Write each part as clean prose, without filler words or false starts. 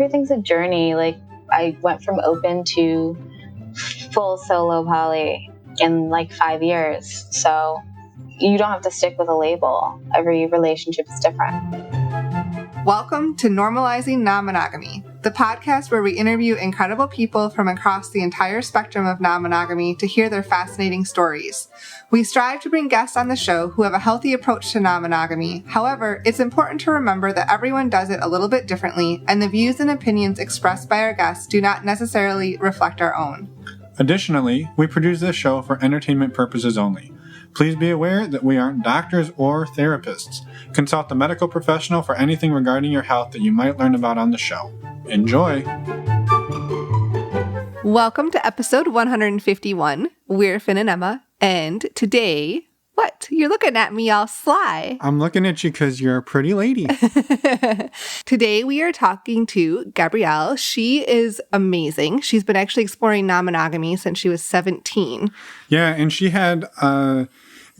everything's a journey. Like, I went from open to full solo poly in like 5 years. So you don't have to stick with a label. Every relationship is different. Welcome to Normalizing Non-Monogamy, the podcast where we interview incredible people from across the entire spectrum of non-monogamy to hear their fascinating stories. We strive to bring guests on the show who have a healthy approach to non-monogamy. However, it's important to remember that everyone does it a little bit differently, and the views and opinions expressed by our guests do not necessarily reflect our own. Additionally, we produce this show for entertainment purposes only. Please be aware that we aren't doctors or therapists. Consult a medical professional for anything regarding your health that you might learn about on the show. Enjoy! Welcome to episode 151. We're Finn and Emma, and today... What? You're looking at me all sly. I'm looking at you because you're a pretty lady. Today we are talking to Gabrielle. She is amazing. She's been actually exploring non-monogamy since she was 17. Yeah, and she had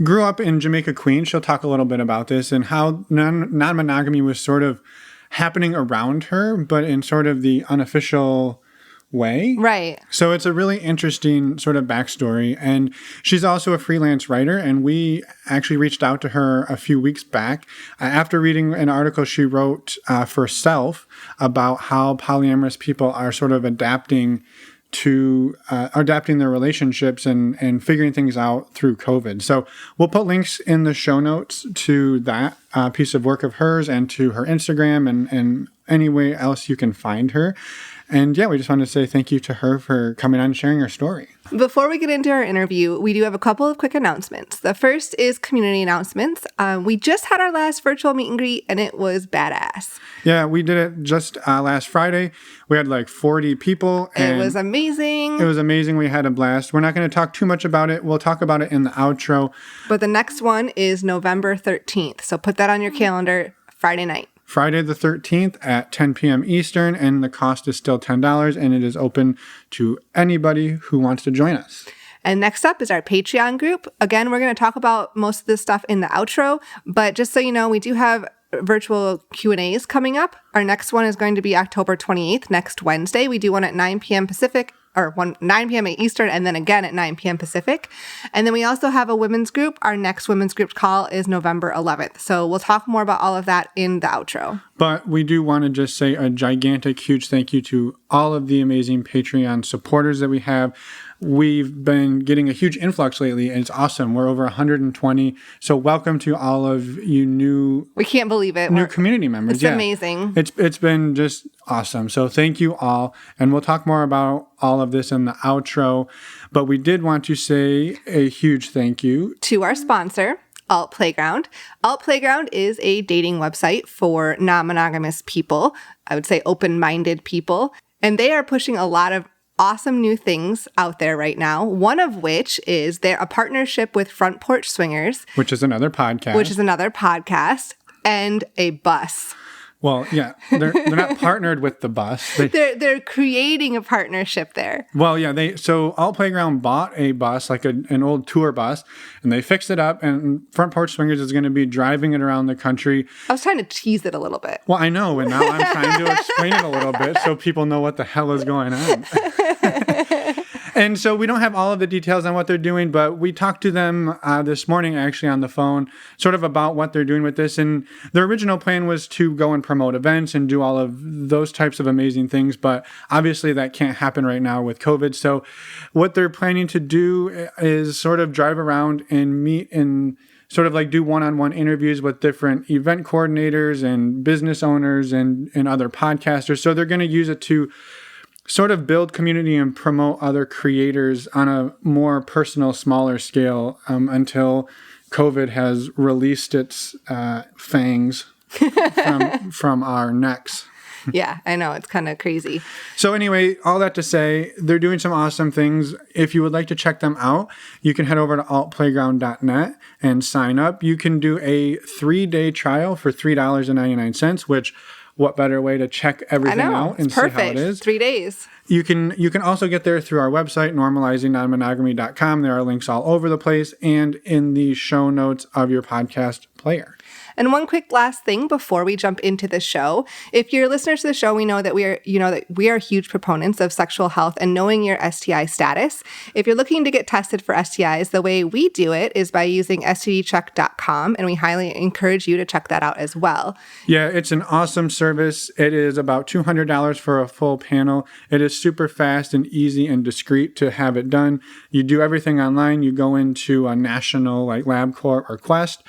grew up in Jamaica Queens. She'll talk a little bit about this and how non-monogamy was sort of happening around her, but in sort of the unofficial way. Right. So it's a really interesting sort of backstory. And she's also a freelance writer. And we actually reached out to her a few weeks back after reading an article she wrote for Self about how polyamorous people are sort of adapting their relationships and figuring things out through COVID. So we'll put links in the show notes to that piece of work of hers and to her Instagram and any way else you can find her. And yeah, we just wanted to say thank you to her for coming on and sharing her story. Before we get into our interview, we do have a couple of quick announcements. The first is community announcements. We just had our last virtual meet and greet, and it was badass. Yeah, we did it just last Friday. We had like 40 people. And it was amazing. It was amazing. We had a blast. We're not going to talk too much about it. We'll talk about it in the outro. But the next one is November 13th. So put that on your calendar, Friday night. Friday the 13th at 10 p.m. Eastern, and the cost is still $10, and it is open to anybody who wants to join us. And next up is our Patreon group. Again, we're going to talk about most of this stuff in the outro, but just so you know, we do have virtual Q&As coming up. Our next one is going to be October 28th, next Wednesday. We do one at 9 p.m. Pacific, or 9 p.m. Eastern, and then again at 9 p.m. Pacific. And then we also have a women's group. Our next women's group call is November 11th. So we'll talk more about all of that in the outro. But we do want to just say a gigantic, huge thank you to all of the amazing Patreon supporters that we have. We've been getting a huge influx lately, and it's awesome. We're over 120. So welcome to all of you new... We can't believe it. New community members. It's amazing. It's been just awesome. So thank you all. And we'll talk more about all of this in the outro. But we did want to say a huge thank you to our sponsor, Alt Playground. Alt Playground is a dating website for non-monogamous people. I would say open-minded people. And they are pushing a lot of awesome new things out there right now. One of which is a partnership with Front Porch Swingers. Which is another podcast. And a bus. Well, yeah, they're not partnered with the bus. They're creating a partnership there. Well, yeah, so Alt Playground bought a bus, like an old tour bus, and they fixed it up, and Front Porch Swingers is going to be driving it around the country. I was trying to tease it a little bit. Well, I know, and now I'm trying to explain it a little bit so people know what the hell is going on. And so we don't have all of the details on what they're doing, but we talked to them this morning actually on the phone, sort of about what they're doing with this. And their original plan was to go and promote events and do all of those types of amazing things. But obviously that can't happen right now with COVID. So what they're planning to do is sort of drive around and meet and sort of like do one-on-one interviews with different event coordinators and business owners and other podcasters. So they're going to use it to sort of build community and promote other creators on a more personal, smaller scale until COVID has released its fangs from our necks. Yeah, I know. It's kind of crazy. So anyway, all that to say, they're doing some awesome things. If you would like to check them out, you can head over to altplayground.net and sign up. You can do a 3-day trial for $3.99, which... What better way to check everything out and see how it is? 3 days. You can also get there through our website, normalizingnonmonogamy.com. There are links all over the place and in the show notes of your podcast player. And one quick last thing before we jump into the show. If you're listeners to the show, we know that we are huge proponents of sexual health and knowing your STI status. If you're looking to get tested for STIs, the way we do it is by using stdcheck.com, and we highly encourage you to check that out as well. Yeah, it's an awesome service. It is about $200 for a full panel. It is super fast and easy and discreet to have it done. You do everything online. You go into a national like LabCorp or Quest,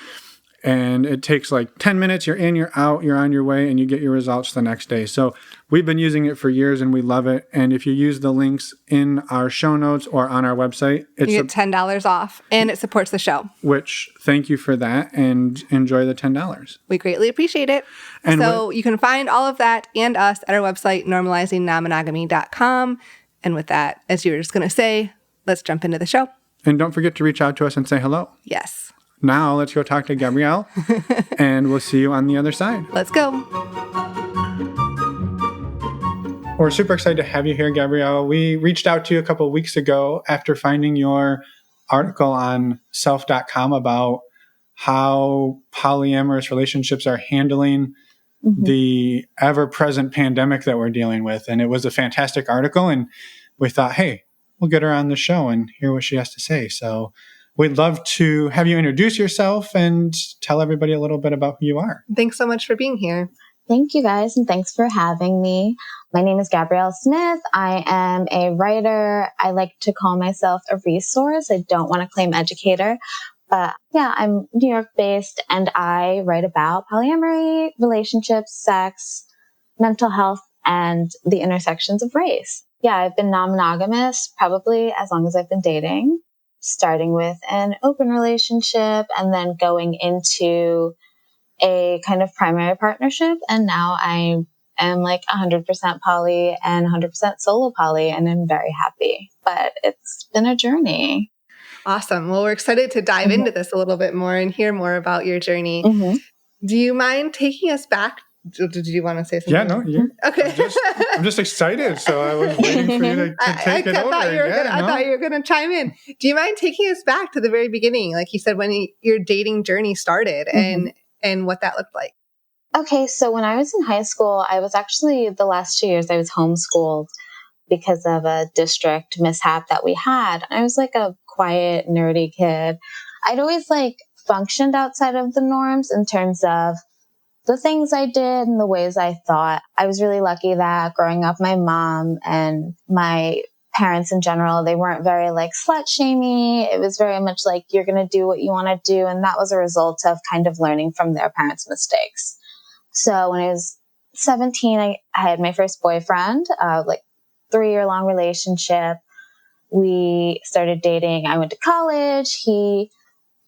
and it takes like 10 minutes. You're in, you're out, you're on your way, and you get your results the next day. So we've been using it for years and we love it. And if you use the links in our show notes or on our website, you get $10 off, and it supports the show. Which, thank you for that, and enjoy the $10. We greatly appreciate it. And so you can find all of that and us at our website, normalizingnonmonogamy.com. And with that, as you were just going to say, let's jump into the show. And don't forget to reach out to us and say hello. Yes. Now let's go talk to Gabrielle, and we'll see you on the other side. Let's go. We're super excited to have you here, Gabrielle. We reached out to you a couple of weeks ago after finding your article on self.com about how polyamorous relationships are handling the ever-present pandemic that we're dealing with. And it was a fantastic article, and we thought, hey, we'll get her on the show and hear what she has to say. So we'd love to have you introduce yourself and tell everybody a little bit about who you are. Thanks so much for being here. Thank you guys, and thanks for having me. My name is Gabrielle Smith. I am a writer. I like to call myself a resource. I don't want to claim educator. But yeah, I'm New York based, and I write about polyamory, relationships, sex, mental health, and the intersections of race. Yeah, I've been non-monogamous probably as long as I've been dating, starting with an open relationship and then going into a kind of primary partnership. And now I am like 100% poly and 100% solo poly, and I'm very happy. But it's been a journey. Awesome. Well, we're excited to dive into this a little bit more and hear more about your journey. Do you mind taking us back? Did you want to say something? Yeah, no, you're okay. I'm just excited, so I was waiting for you to take it over. I thought you were going to chime in. Do you mind taking us back to the very beginning? Like you said, when your dating journey started and what that looked like. Okay, so when I was in high school, I was actually, the last 2 years, I was homeschooled because of a district mishap that we had. I was like a quiet, nerdy kid. I'd always like functioned outside of the norms in terms of the things I did and the ways I thought. I was really lucky that growing up, my mom and my parents in general, they weren't very like slut shamey. It was very much like, you're going to do what you want to do. And that was a result of kind of learning from their parents' mistakes. So when I was 17, I had my first boyfriend, like 3-year-long relationship. We started dating. I went to college. He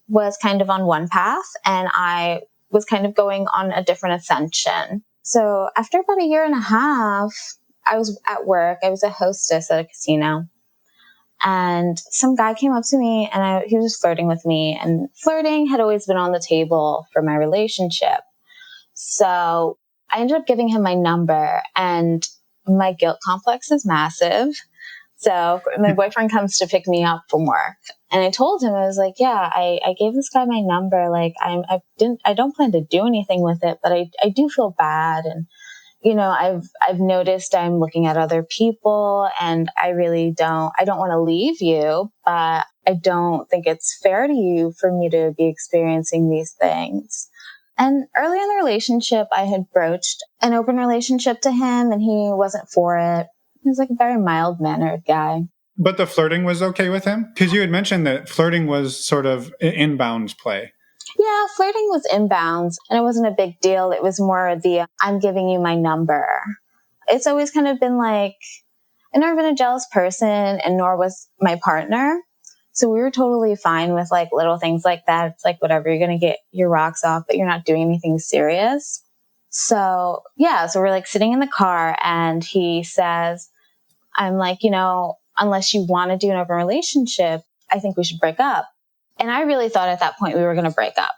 was kind of on one path, and I was kind of going on a different ascension. So after about a year and a half, I was at work. I was a hostess at a casino, and some guy came up to me, and he was flirting with me, and flirting had always been on the table for my relationship. So I ended up giving him my number, and my guilt complex is massive. So my boyfriend comes to pick me up from work, and I told him, I was like, yeah, I gave this guy my number. Like I don't plan to do anything with it, but I do feel bad. And, you know, I've noticed I'm looking at other people, and I don't want to leave you, but I don't think it's fair to you for me to be experiencing these things. And early in the relationship, I had broached an open relationship to him, and he wasn't for it. He was like a very mild-mannered guy. But the flirting was okay with him? Because you had mentioned that flirting was sort of inbounds play. Yeah, flirting was inbounds, and it wasn't a big deal. It was more the, I'm giving you my number. It's always kind of been like, I've never been a jealous person, and nor was my partner. So we were totally fine with like little things like that. It's like, whatever, you're going to get your rocks off, but you're not doing anything serious. So yeah, so we're like sitting in the car, and he says, I'm like, you know, unless you want to do an open relationship, I think we should break up. And I really thought at that point we were going to break up,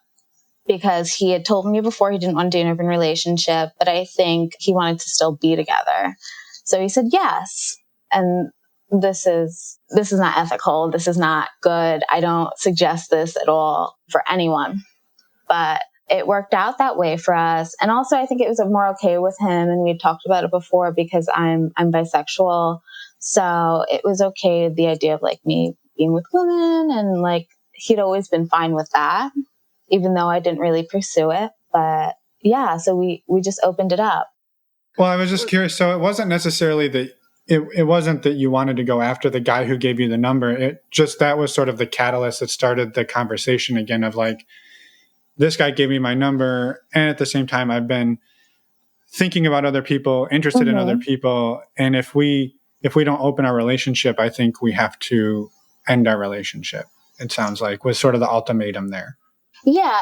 because he had told me before he didn't want to do an open relationship, but I think he wanted to still be together. So he said yes. And this is not ethical. This is not good. I don't suggest this at all for anyone. But it worked out that way for us. And also I think it was more okay with him. And we had talked about it before because I'm bisexual. So it was okay. The idea of like me being with women, and like, he'd always been fine with that, even though I didn't really pursue it. But yeah, so we just opened it up. Well, I was just curious. So it wasn't necessarily that it wasn't that you wanted to go after the guy who gave you the number. It just, that was sort of the catalyst that started the conversation again of like, this guy gave me my number. And at the same time, I've been thinking about other people, interested in other people. And if we don't open our relationship, I think we have to end our relationship. It sounds like was sort of the ultimatum there. Yeah,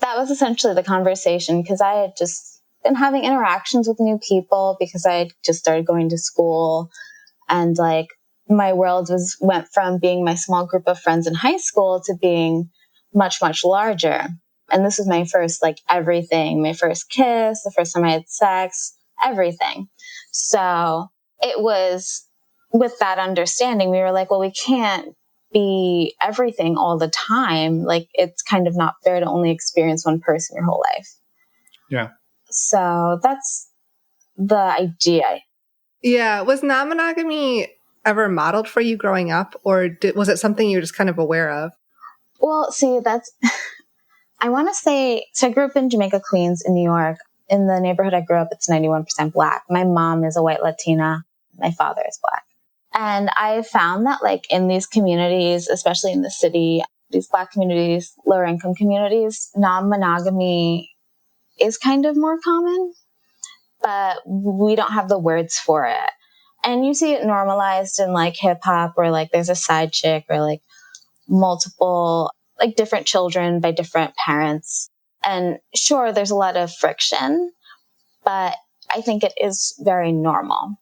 that was essentially the conversation, because I had just been having interactions with new people because I had just started going to school, and like my world went from being my small group of friends in high school to being much, much larger. And this was my first, like, everything, my first kiss, the first time I had sex, everything. So it was with that understanding, we were like, well, we can't be everything all the time. Like, it's kind of not fair to only experience one person your whole life. Yeah. So that's the idea. Yeah. Was non-monogamy ever modeled for you growing up, or was it something you were just kind of aware of? Well, see, I want to say, so I grew up in Jamaica Queens in New York. In the neighborhood I grew up, it's 91% Black. My mom is a white Latina. My father is Black. And I found that, like, in these communities, especially in the city, these Black communities, lower income communities, non-monogamy is kind of more common, but we don't have the words for it. And you see it normalized in like hip hop, where like there's a side chick, or like multiple, like different children by different parents. And sure, there's a lot of friction, but I think it is very normal.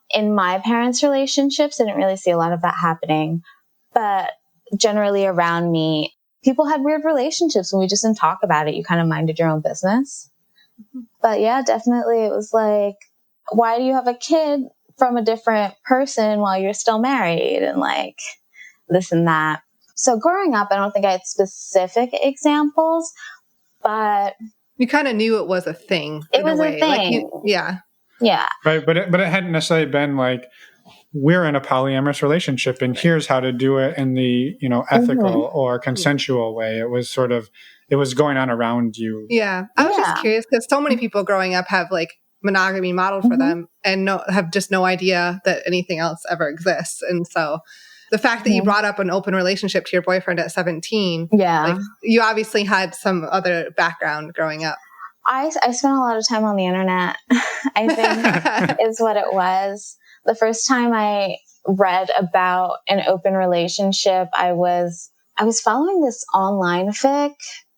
In my parents' relationships, I didn't really see a lot of that happening, but generally around me, people had weird relationships and we just didn't talk about it. You kind of minded your own business. But yeah, definitely it was like, why do you have a kid from a different person while you're still married? And like this and that. So growing up, I don't think I had specific examples, but you kind of knew it was a thing. It was a thing. Like yeah. Right. But it hadn't necessarily been like, we're in a polyamorous relationship and here's how to do it in the, ethical or consensual way. It was sort of, it was going on around you. Yeah. I was just curious because so many people growing up have like monogamy modeled for them and have just no idea that anything else ever exists. And so the fact that you brought up an open relationship to your boyfriend at 17, like, you obviously had some other background growing up. I spent a lot of time on the internet, I think is what it was. The first time I read about an open relationship, I was following this online fic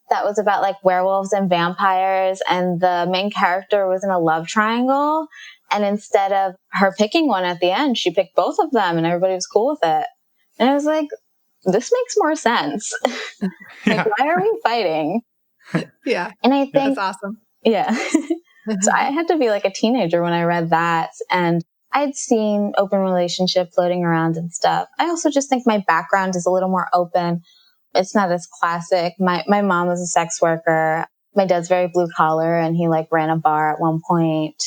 that was about like werewolves and vampires, and the main character was in a love triangle. And instead of her picking one at the end, she picked both of them and everybody was cool with it. And I was like, this makes more sense. Like, why are we fighting? Yeah. And I think that's awesome. Yeah. So I had to be like a teenager when I read that. And I'd seen open relationship floating around and stuff. I also just think my background is a little more open. It's not as classic. My mom was a sex worker. My dad's very blue collar, and he like ran a bar at one point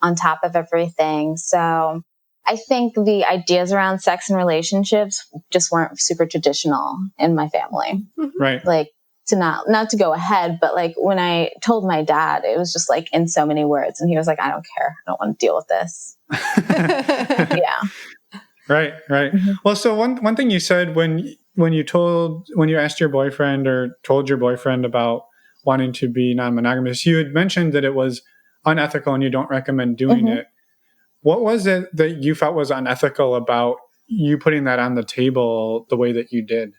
on top of everything. So I think the ideas around sex and relationships just weren't super traditional in my family. Right. Like, to not to go ahead, but like when I told my dad, it was just like in so many words, and he was like, I don't care. I don't want to deal with this. Yeah. Right. Well, so one thing you said when you asked your boyfriend or told your boyfriend about wanting to be non-monogamous, you had mentioned that it was unethical and you don't recommend doing it. What was it that you felt was unethical about you putting that on the table the way that you did?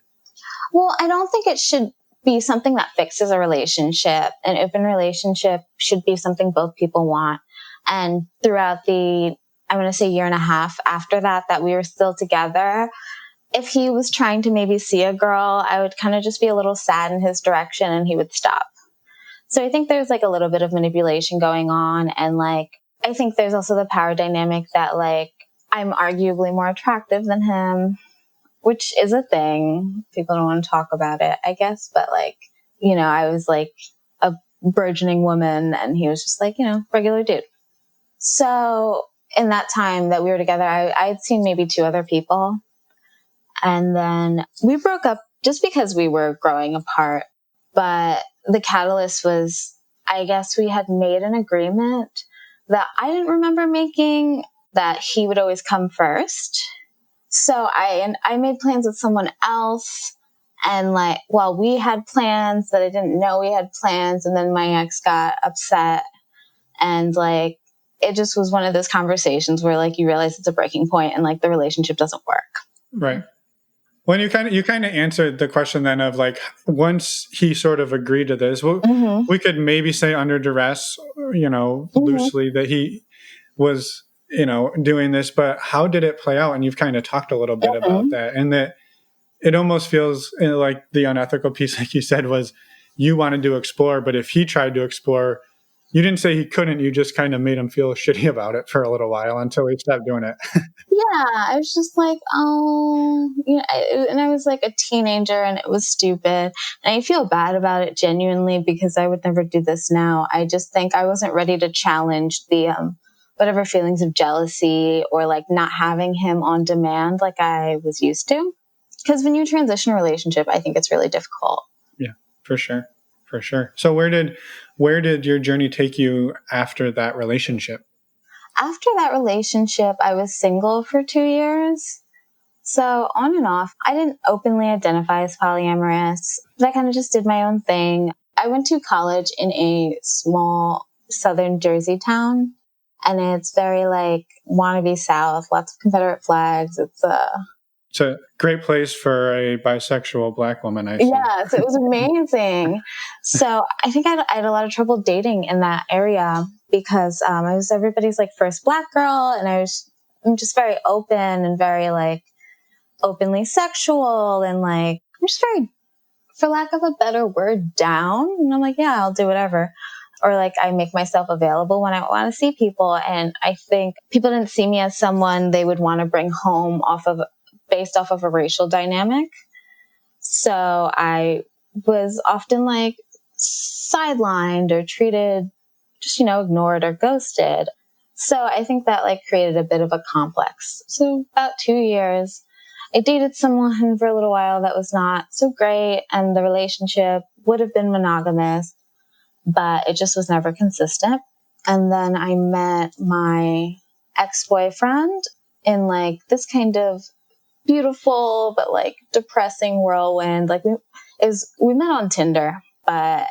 Well, I don't think it should be something that fixes a relationship. An open relationship should be something both people want. And throughout the, I'm going to say year and a half after that we were still together, if he was trying to maybe see a girl, I would kind of just be a little sad in his direction and he would stop. So I think there's like a little bit of manipulation going on. And like, I think there's also the power dynamic that like, I'm arguably more attractive than him, which is a thing. People don't want to talk about it, I guess. But like, I was like burgeoning woman, and he was just like, regular dude. So in that time that we were together, I had seen maybe 2 other people. And then we broke up just because we were growing apart. But the catalyst was, I guess we had made an agreement that I didn't remember making, that he would always come first. So I made plans with someone else. And we had plans that I didn't know we had plans. And then my ex got upset. And it just was one of those conversations where you realize it's a breaking point and the relationship doesn't work. Right. Well, you kind of answered the question then of once he sort of agreed to this, we could maybe say under duress, loosely, that he was, doing this, but how did it play out? And you've kind of talked a little bit about that, and that it almost feels like the unethical piece, like you said, was you wanted to explore, but if he tried to explore, you didn't say he couldn't, you just kind of made him feel shitty about it for a little while until he stopped doing it. Yeah, I was just like, oh, and I was a teenager and it was stupid. And I feel bad about it genuinely because I would never do this now. I just think I wasn't ready to challenge the whatever feelings of jealousy or not having him on demand like I was used to. Because when you transition a relationship, I think it's really difficult. Yeah, for sure. For sure. So where did your journey take you after that relationship? After that relationship, I was single for 2 years. So on and off, I didn't openly identify as polyamorous, but I kind of just did my own thing. I went to college in a small southern Jersey town, and it's very wannabe South, lots of Confederate flags. It's a great place for a bisexual Black woman, I think. Yeah, so it was amazing. So I think I had a lot of trouble dating in that area because I was everybody's first Black girl, and I'm just very open and very openly sexual, and I'm just very, for lack of a better word, down. And I'm like, yeah, I'll do whatever. Or I make myself available when I want to see people. And I think people didn't see me as someone they would want to bring home based off of a racial dynamic. So I was often sidelined or treated, just, ignored or ghosted. So I think that created a bit of a complex. So about 2 years, I dated someone for a little while that was not so great. And the relationship would have been monogamous, but it just was never consistent. And then I met my ex-boyfriend in this kind of beautiful but depressing whirlwind. We met on Tinder, but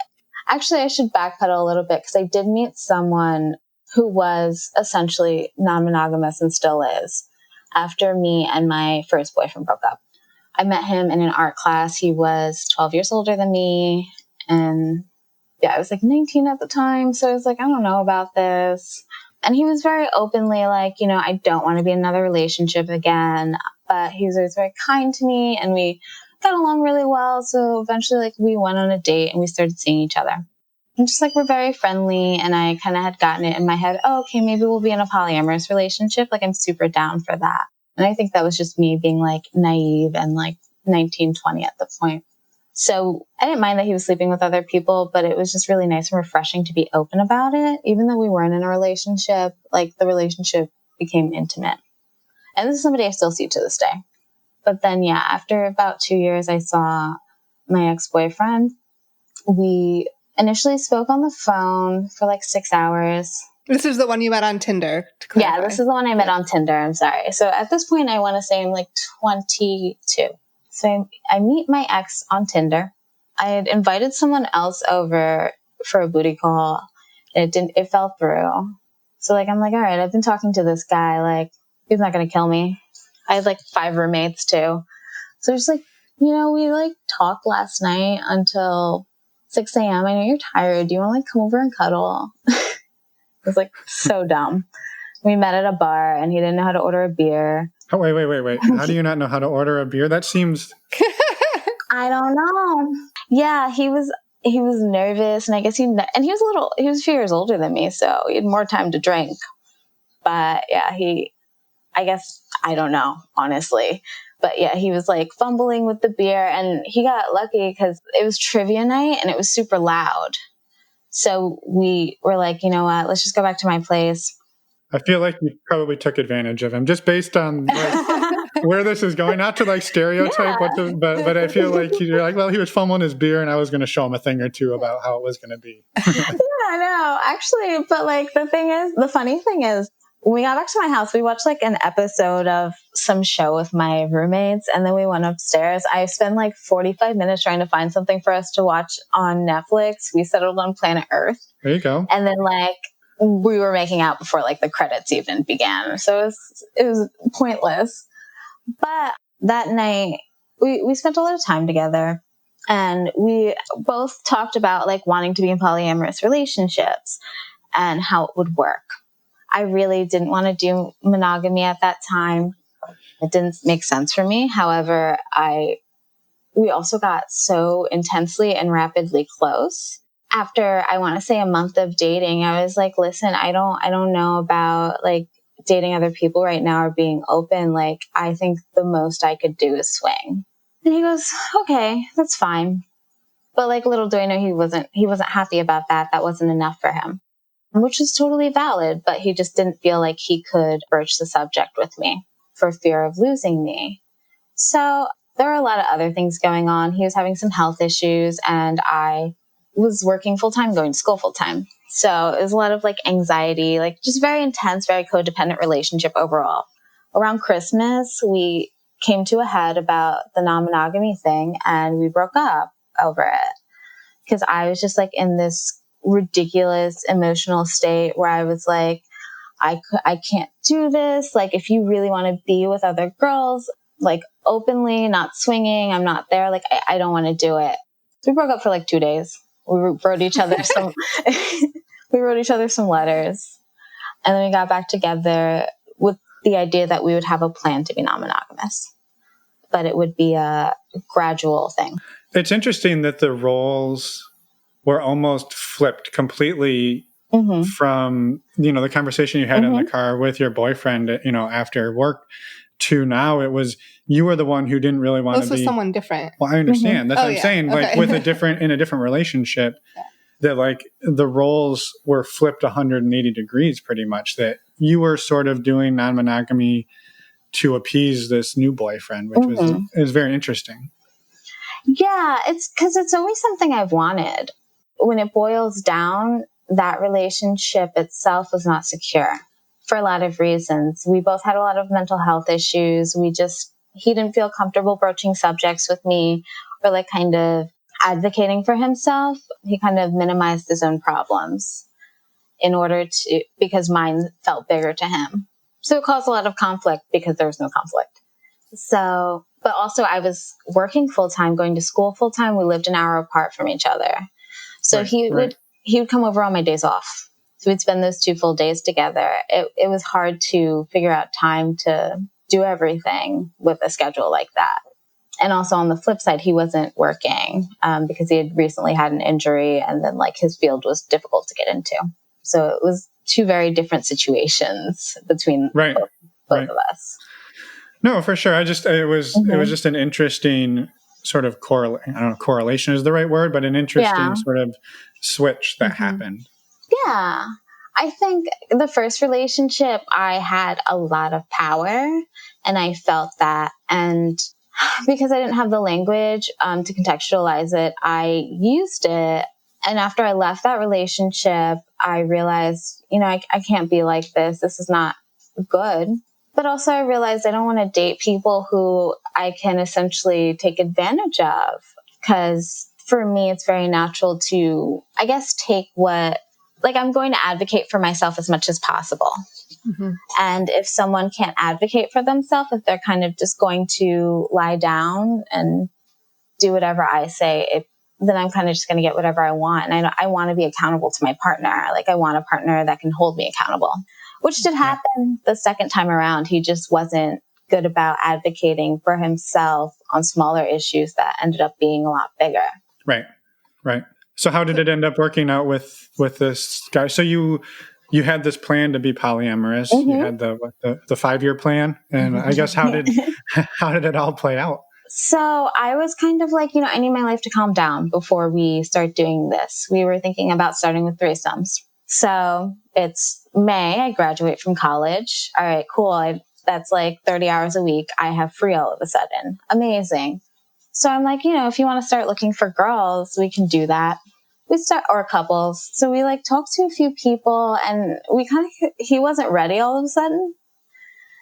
actually I should backpedal a little bit because I did meet someone who was essentially non-monogamous and still is after me and my first boyfriend broke up. I met him in an art class. He was 12 years older than me, and I was 19 at the time, so I was I don't know about this. And he was very openly I don't want to be in another relationship again. But he was always very kind to me, and we got along really well. So eventually, we went on a date and we started seeing each other. And just we're very friendly. And I kind of had gotten it in my head, oh, okay, maybe we'll be in a polyamorous relationship. I'm super down for that. And I think that was just me being naive and 19, 20 at the point. So I didn't mind that he was sleeping with other people, but it was just really nice and refreshing to be open about it. Even though we weren't in a relationship, the relationship became intimate. And this is somebody I still see to this day. But then, after about 2 years, I saw my ex-boyfriend. We initially spoke on the phone for 6 hours. This is the one you met on Tinder, to clarify. Yeah, this is the one I met on Tinder. I'm sorry. So at this point, I want to say I'm 22. So I meet my ex on Tinder. I had invited someone else over for a booty call. It fell through. So I'm all right, I've been talking to this guy. He's not going to kill me. I had 5 roommates too. So just we talked last night until 6 a.m. I know you're tired. Do you want to come over and cuddle? It was so dumb. We met at a bar and he didn't know how to order a beer. Oh, wait. How do you not know how to order a beer? That seems... I don't know. Yeah, he was nervous, and I guess he was a few years older than me, so he had more time to drink. But yeah, I guess, I don't know, honestly. But yeah, he was fumbling with the beer, and he got lucky because it was trivia night and it was super loud. So we were like, you know what, let's just go back to my place. I feel like you probably took advantage of him just based on where this is going. Not to stereotype, but I feel like you're like, well, he was fumbling his beer, and I was going to show him a thing or two about how it was going to be. Yeah, no, actually, but the funny thing is, when we got back to my house, we watched an episode of some show with my roommates, and then we went upstairs. I spent 45 minutes trying to find something for us to watch on Netflix. We settled on Planet Earth. There you go. And then we were making out before the credits even began. So it was pointless. But that night we spent a lot of time together, and we both talked about wanting to be in polyamorous relationships and how it would work. I really didn't want to do monogamy at that time. It didn't make sense for me. However, we also got so intensely and rapidly close. After, I want to say, a month of dating, I was like, listen, I don't know about dating other people right now or being open. I think the most I could do is swing. And he goes, okay, that's fine. But little do I know, he wasn't happy about that. That wasn't enough for him, which is totally valid, but he just didn't feel like he could broach the subject with me for fear of losing me. So there were a lot of other things going on. He was having some health issues, and I was working full-time, going to school full-time. So it was a lot of anxiety, just very intense, very codependent relationship overall. Around Christmas, we came to a head about the non-monogamy thing, and we broke up over it because I was just in this ridiculous emotional state where I was like, I can't do this. If you really want to be with other girls, openly, not swinging, I'm not there. I don't want to do it. So we broke up for 2 days. We wrote each other some letters, and then we got back together with the idea that we would have a plan to be non-monogamous, but it would be a gradual thing. It's interesting that the roles were almost flipped completely from, the conversation you had in the car with your boyfriend, after work, to now it was you were the one who didn't really want to be. This was someone different. Well, I understand. That's what I'm saying. Okay. With in a different relationship, that the roles were flipped 180 degrees pretty much, that you were sort of doing non-monogamy to appease this new boyfriend, which was very interesting. Yeah, it's because it's always something I've wanted. When it boils down, that relationship itself was not secure for a lot of reasons. We both had a lot of mental health issues. He didn't feel comfortable broaching subjects with me or kind of advocating for himself. He kind of minimized his own problems because mine felt bigger to him. So it caused a lot of conflict because there was no conflict. So, but also I was working full-time, going to school full-time. We lived an hour apart from each other. So he would come over on my days off. So we'd spend those 2 full days together. It was hard to figure out time to do everything with a schedule like that. And also on the flip side, he wasn't working because he had recently had an injury, and then his field was difficult to get into. So it was 2 very different situations between both of us. No, for sure. It was just an interesting sort of correlation. I don't know if correlation is the right word, but an interesting sort of switch that happened. Yeah. I think the first relationship, I had a lot of power, and I felt that. And because I didn't have the language to contextualize it, I used it. And after I left that relationship, I realized, I can't be like this. This is not good. But also I realized I don't want to date people who I can essentially take advantage of. Because for me, it's very natural to, I guess, take what, I'm going to advocate for myself as much as possible. And if someone can't advocate for themselves, if they're kind of just going to lie down and do whatever I say, then I'm kind of just going to get whatever I want. And I want to be accountable to my partner. I want a partner that can hold me accountable, which did happen the second time around. He just wasn't good about advocating for himself on smaller issues that ended up being a lot bigger. Right. So how did it end up working out with this guy? So you had this plan to be polyamorous. You had the 5-year plan, and I guess how did it all play out? So I was kind of like, I need my life to calm down before we start doing this. We were thinking about starting with threesomes. So it's May, I graduate from college. All right, cool. That's like 30 hours a week. I have free all of a sudden. Amazing. So I'm like, if you want to start looking for girls, we can do that. Or couples. So we like talked to a few people and he wasn't ready all of a sudden.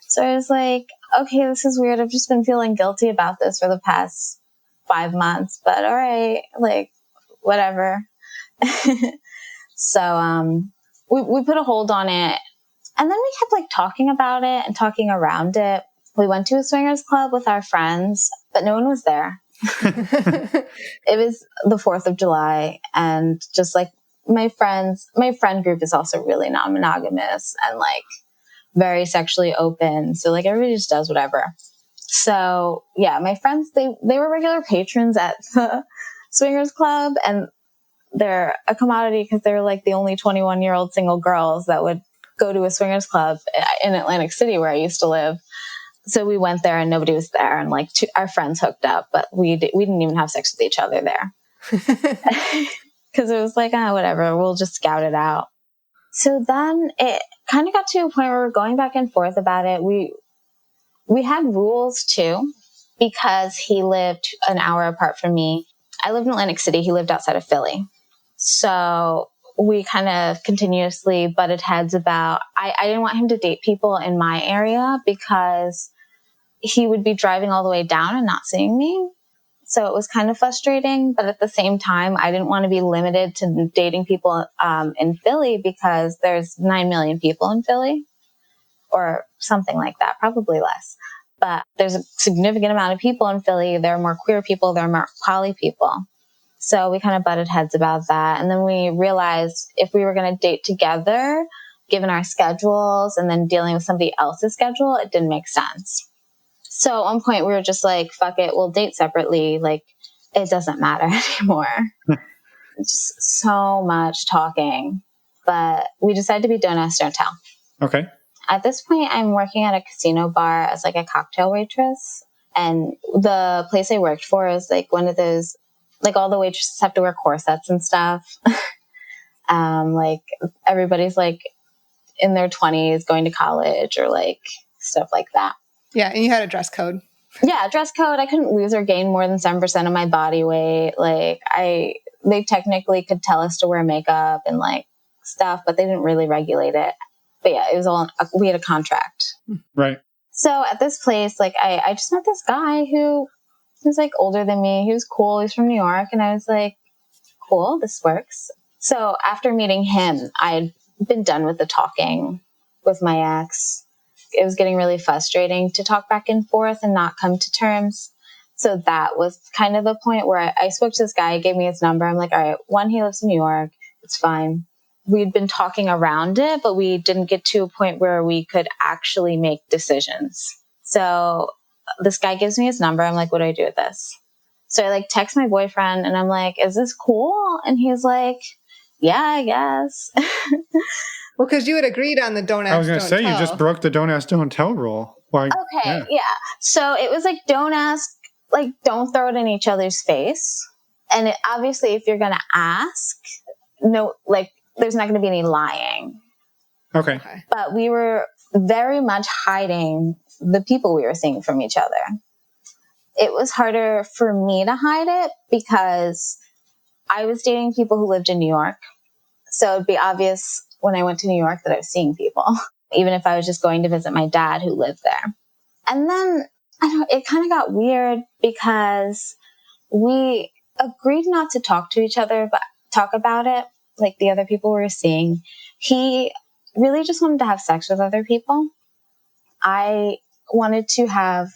So I was like, okay, this is weird. I've just been feeling guilty about this for the past 5 months, but all right, like whatever. So, we put a hold on it, and then we kept like talking about it and talking around it. We went to a swingers club with our friends, but no one was there. It was the 4th of July, and just like my friend group is also really non-monogamous and like very sexually open. So like everybody just does whatever. So yeah, my friends, they were regular patrons at the swingers club, and they're a commodity because they're like the only 21-year-old single girls that would go to a swingers club in Atlantic City where I used to live. So we went there and nobody was there, and like our friends hooked up, but we didn't even have sex with each other there because it was like, whatever, we'll just scout it out. So then it kind of got to a point where we're going back and forth about it. We had rules too, because he lived an hour apart from me. I lived in Atlantic City. He lived outside of Philly. So we kind of continuously butted heads about, I didn't want him to date people in my area because he would be driving all the way down and not seeing me. So it was kind of frustrating, but at the same time, I didn't want to be limited to dating people in Philly because there's 9 million people in Philly or something like that, probably less. But there's a significant amount of people in Philly. There are more queer people. There are more poly people. So we kind of butted heads about that. And then we realized if we were going to date together, given our schedules and then dealing with somebody else's schedule, it didn't make sense. So at one point we were just like, fuck it, we'll date separately. Like, it doesn't matter anymore. It's just so much talking. But we decided to be don't ask, don't tell. Okay. At this point, I'm working at a casino bar as like a cocktail waitress. And the place I worked for is like one of those, like all the waitresses have to wear corsets and stuff. Like everybody's like in their 20s going to college or like stuff like that. Yeah, and you had a dress code. Yeah, dress code. I couldn't lose or gain more than 7% of my body weight. Like they technically could tell us to wear makeup and like stuff, but they didn't really regulate it. But yeah, it was all, we had a contract. Right. So at this place, like I just met this guy who was like older than me. He was cool. He was from New York. And I was like, cool, this works. So after meeting him, I had been done with the talking with my ex. It was getting really frustrating to talk back and forth and not come to terms. So that was kind of the point where I spoke to this guy, he gave me his number. I'm like, all right, one, he lives in New York. It's fine. We'd been talking around it, but we didn't get to a point where we could actually make decisions. So this guy gives me his number. I'm like, what do I do with this? So I like text my boyfriend and I'm like, is this cool? And he's like, yeah, I guess. Well, because you had agreed on the don't ask, I was going to say, tell. you just broke the don't ask, don't tell rule. Like, okay, yeah. So it was like, don't ask, like, don't throw it in each other's face. And obviously, if you're going to ask, no, like, there's not going to be any lying. Okay. But we were very much hiding the people we were seeing from each other. It was harder for me to hide it because I was dating people who lived in New York. So it'd be obvious when I went to New York that I was seeing people, even if I was just going to visit my dad who lived there. And then it kind of got weird because we agreed not to talk to each other, but talk about it, like the other people we were seeing. He really just wanted to have sex with other people. I wanted to have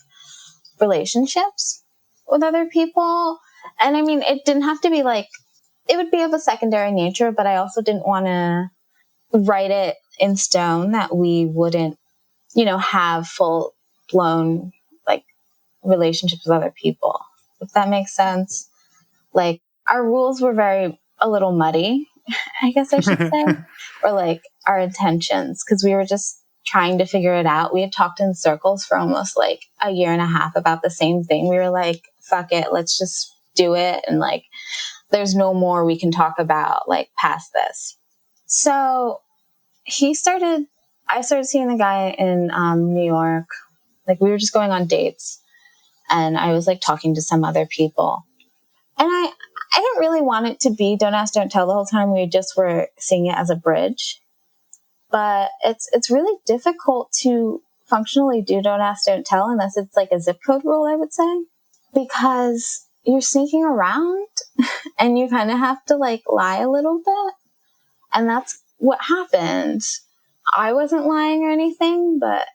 relationships with other people. And I mean, it didn't have to be like, it would be of a secondary nature, but I also didn't want to write it in stone that we wouldn't, have full blown like relationships with other people, if that makes sense. Like our rules were a little muddy, I guess I should say, or like our intentions, because we were just trying to figure it out. We had talked in circles for almost like a year and a half about the same thing. We were like, fuck it, let's just do it. And like, there's no more we can talk about like past this. So I started seeing the guy in New York. Like we were just going on dates and I was like talking to some other people. And I didn't really want it to be Don't Ask, Don't Tell the whole time. We just were seeing it as a bridge. But it's really difficult to functionally do Don't Ask, Don't Tell unless it's like a zip code rule, I would say. Because you're sneaking around and you kind of have to like lie a little bit. And that's what happened. I wasn't lying or anything, but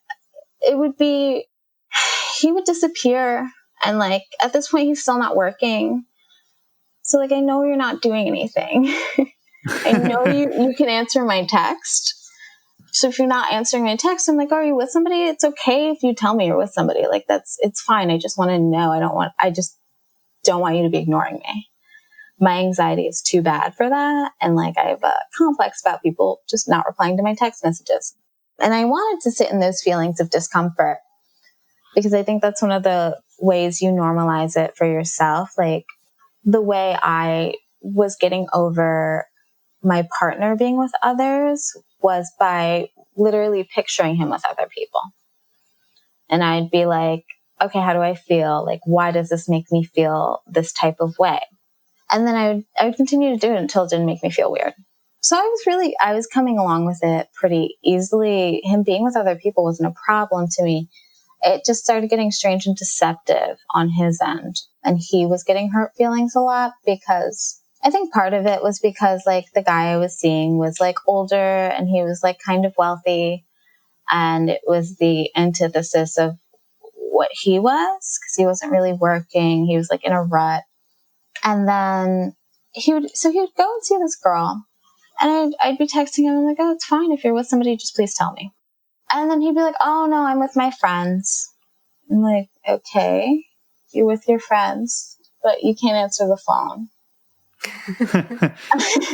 it would be, he would disappear. And like, at this point, he's still not working. So like, I know you're not doing anything. I know you can answer my text. So if you're not answering my text, I'm like, are you with somebody? It's okay if you tell me you're with somebody. Like it's fine. I just want to know. I just don't want you to be ignoring me. My anxiety is too bad for that. And like, I have a complex about people just not replying to my text messages. And I wanted to sit in those feelings of discomfort because I think that's one of the ways you normalize it for yourself. Like the way I was getting over my partner being with others was by literally picturing him with other people. And I'd be like, okay, how do I feel? Like, why does this make me feel this type of way? And then I would continue to do it until it didn't make me feel weird. So I was coming along with it pretty easily. Him being with other people wasn't a problem to me. It just started getting strange and deceptive on his end. And he was getting hurt feelings a lot because I think part of it was because like the guy I was seeing was like older and he was like kind of wealthy. And it was the antithesis of what he was because he wasn't really working. He was like in a rut. And then he would go and see this girl and I'd be texting him. I'm like, oh, it's fine. If you're with somebody, just please tell me. And then he'd be like, oh no, I'm with my friends. I'm like, okay, you're with your friends, but you can't answer the phone.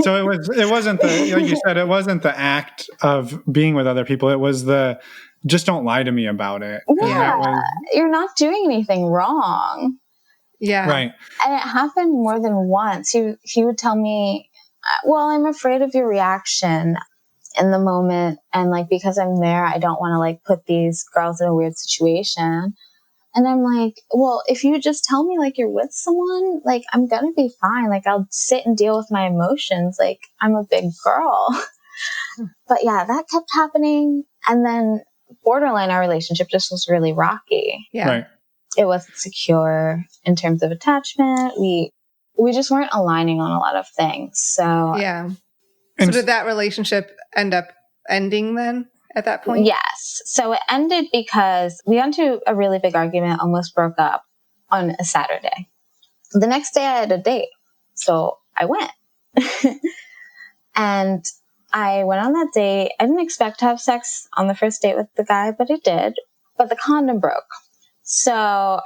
So it wasn't the, like you said, it wasn't the act of being with other people. It was the, just don't lie to me about it. Yeah, you're not doing anything wrong. Yeah. Right. And it happened more than once. He would tell me, well, I'm afraid of your reaction in the moment. And like, because I'm there, I don't want to like put these girls in a weird situation. And I'm like, well, if you just tell me like you're with someone, like I'm going to be fine. Like I'll sit and deal with my emotions. Like I'm a big girl. But yeah, that kept happening. And then borderline, our relationship just was really rocky. Yeah. Right. It wasn't secure in terms of attachment. We just weren't aligning on a lot of things. So yeah. So did that relationship end up ending then at that point? Yes. So it ended because we got into a really big argument, almost broke up on a Saturday. The next day I had a date. So I went. And I went on that date. I didn't expect to have sex on the first date with the guy, but I did. But the condom broke. So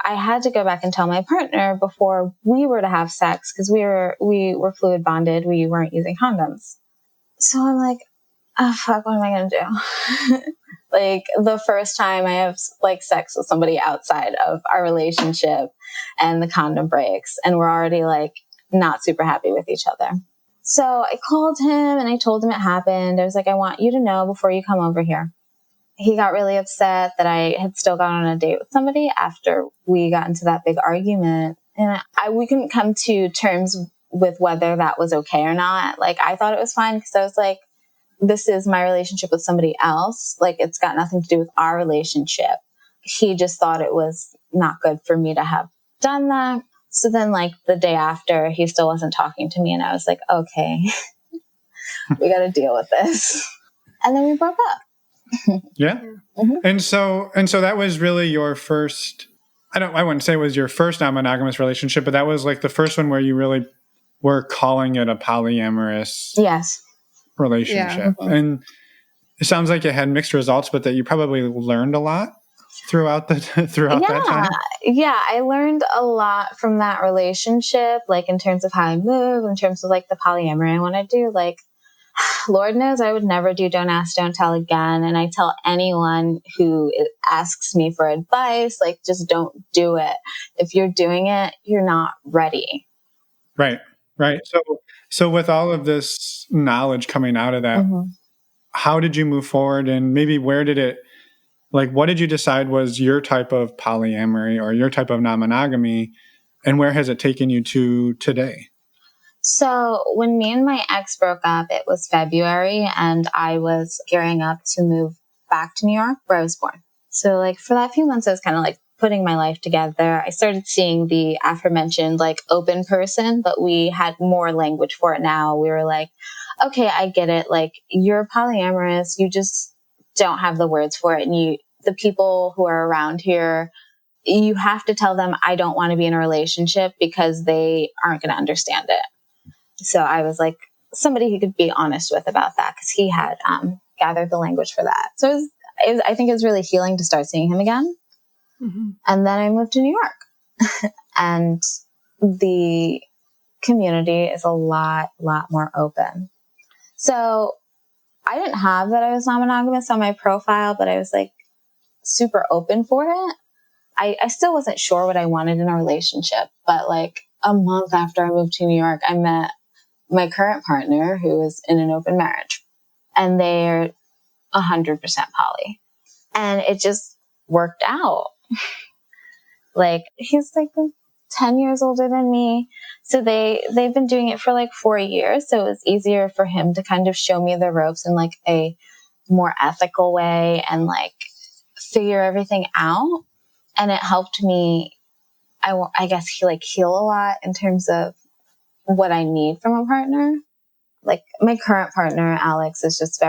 I had to go back and tell my partner before we were to have sex because we were fluid bonded. We weren't using condoms. So I'm like, oh, fuck, what am I going to do? Like the first time I have like sex with somebody outside of our relationship and the condom breaks and we're already like not super happy with each other. So I called him and I told him it happened. I was like, I want you to know before you come over here. He got really upset that I had still gone on a date with somebody after we got into that big argument. And we couldn't come to terms with whether that was okay or not. Like, I thought it was fine because I was like, this is my relationship with somebody else. Like, it's got nothing to do with our relationship. He just thought it was not good for me to have done that. So then, like, the day after, he still wasn't talking to me. And I was like, okay, we got to deal with this. And then we broke up. Yeah. Mm-hmm. And so that was really your first, I wouldn't say it was your first non-monogamous relationship, but that was like the first one where you really were calling it a polyamorous relationship. Yeah. Mm-hmm. And it sounds like it had mixed results, but that you probably learned a lot throughout that time. Yeah. I learned a lot from that relationship, like in terms of how I move, in terms of like the polyamory I want to do. Like, Lord knows I would never do don't ask, don't tell again. And I tell anyone who asks me for advice, like, just don't do it. If you're doing it, you're not ready. Right. So with all of this knowledge coming out of that, how did you move forward, and maybe where did it, like, what did you decide was your type of polyamory or your type of non-monogamy, and where has it taken you to today? So when me and my ex broke up, it was February, and I was gearing up to move back to New York, where I was born. So like for that few months, I was kind of like putting my life together. I started seeing the aforementioned like open person, but we had more language for it now. We were like, okay, I get it. Like, you're polyamorous. You just don't have the words for it. And the people who are around here, you have to tell them, I don't want to be in a relationship, because they aren't going to understand it. So I was like somebody who could be honest with about that, because he had gathered the language for that. So I think it was really healing to start seeing him again. And then I moved to New York, and the community is a lot more open. So I didn't have that I was non-monogamous on my profile, but I was like super open for it. I still wasn't sure what I wanted in a relationship, but like a month after I moved to New York, I met my current partner, who was in an open marriage, and they're 100% poly, and it just worked out. Like, he's like 10 years older than me. So they've been doing it for like 4 years. So it was easier for him to kind of show me the ropes in like a more ethical way and like figure everything out. And it helped me, I guess, heal a lot in terms of what I need from a partner. Like, my current partner, Alex, is just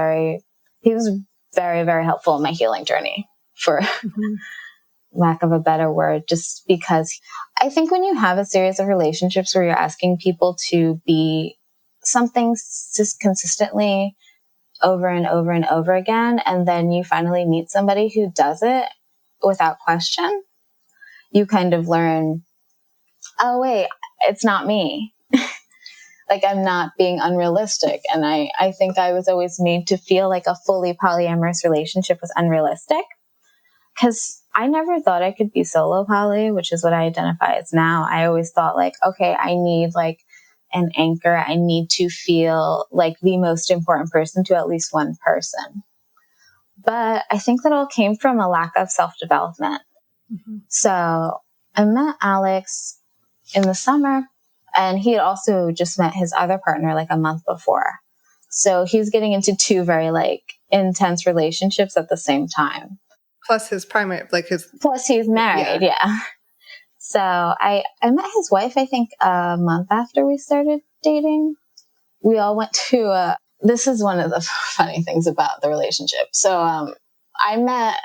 he was very, very helpful in my healing journey, for lack of a better word, just because I think when you have a series of relationships where you're asking people to be something just consistently over and over and over again, and then you finally meet somebody who does it without question, you kind of learn, oh wait, it's not me. Like, I'm not being unrealistic. And I think I was always made to feel like a fully polyamorous relationship was unrealistic, because I never thought I could be solo poly, which is what I identify as now. I always thought like, okay, I need like an anchor. I need to feel like the most important person to at least one person. But I think that all came from a lack of self-development. So I met Alex in the summer, and he had also just met his other partner like a month before. So he's getting into two very like intense relationships at the same time. Plus his primary, Plus he's married, yeah. So I met his wife, I think, a month after we started dating. We all went to this is one of the funny things about the relationship. So I met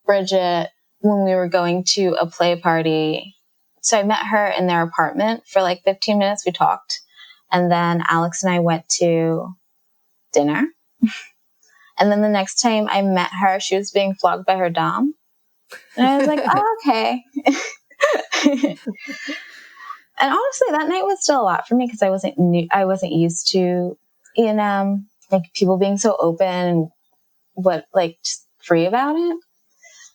Bridget when we were going to a play party. So I met her in their apartment for like 15 minutes. We talked. And then Alex and I went to dinner. And then the next time I met her, she was being flogged by her dom. And I was like, oh, okay. And honestly, that night was still a lot for me, because I wasn't used to E&M, like people being so open and just free about it.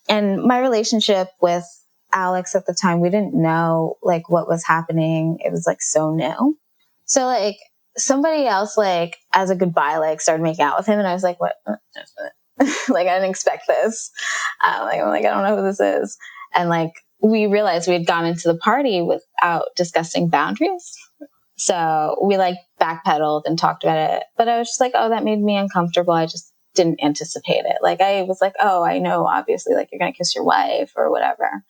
And my relationship with Alex at the time, we didn't know like what was happening. It was like so new. So like somebody else, like as a goodbye, like started making out with him, and I was like, what? Like, I didn't expect this. I'm like, I don't know who this is. And like, we realized we had gone into the party without discussing boundaries. So we like backpedaled and talked about it. But I was just like, oh, that made me uncomfortable. I just didn't anticipate it. Like, I was like, oh, I know, obviously, like you're going to kiss your wife or whatever.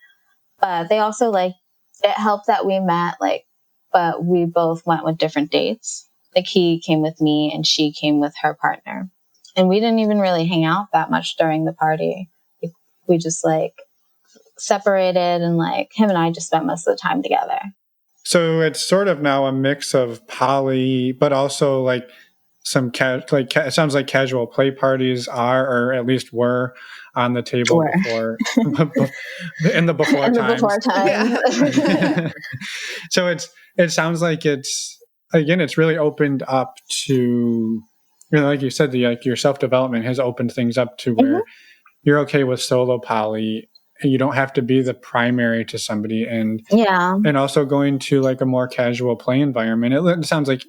But they also like, it helped that we met, like, but we both went with different dates. Like, he came with me and she came with her partner. And we didn't even really hang out that much during the party. We just like separated, and like him and I just spent most of the time together. So it's sort of now a mix of poly, but also like some it sounds like casual play parties are, or at least were, on the table before in the before times. Yeah. So it sounds like it's really opened up to like you said, your self-development has opened things up to where you're okay with solo poly, and you don't have to be the primary to somebody, and also going to like a more casual play environment. It sounds like,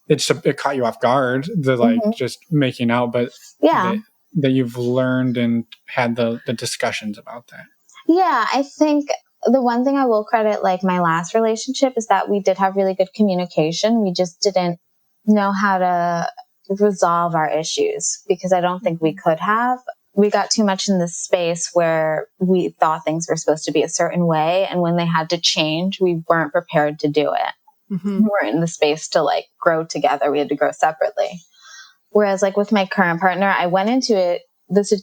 it caught you off guard, the like just making out, but that you've learned and had the discussions about that. Yeah, I think the one thing I will credit like my last relationship is that we did have really good communication. We just didn't know how to resolve our issues because I don't think we could have. We got too much in this space where we thought things were supposed to be a certain way. And when they had to change, we weren't prepared to do it. We weren't in the space to like grow together. We had to grow separately. Whereas like with my current partner, I went into it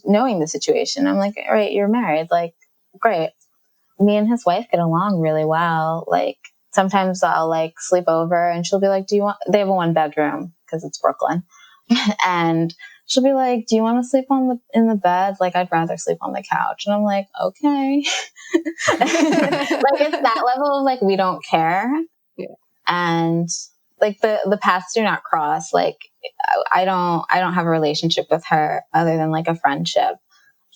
knowing the situation. I'm like, all right, you're married. Like, great. Me and his wife get along really well. Like sometimes I'll like sleep over and she'll be like, they have a 1-bedroom because it's Brooklyn. And she'll be like, do you want to sleep in the bed? Like, I'd rather sleep on the couch. And I'm like, okay. Like it's that level of like, we don't care. Yeah. And like the paths do not cross. Like I don't have a relationship with her other than like a friendship.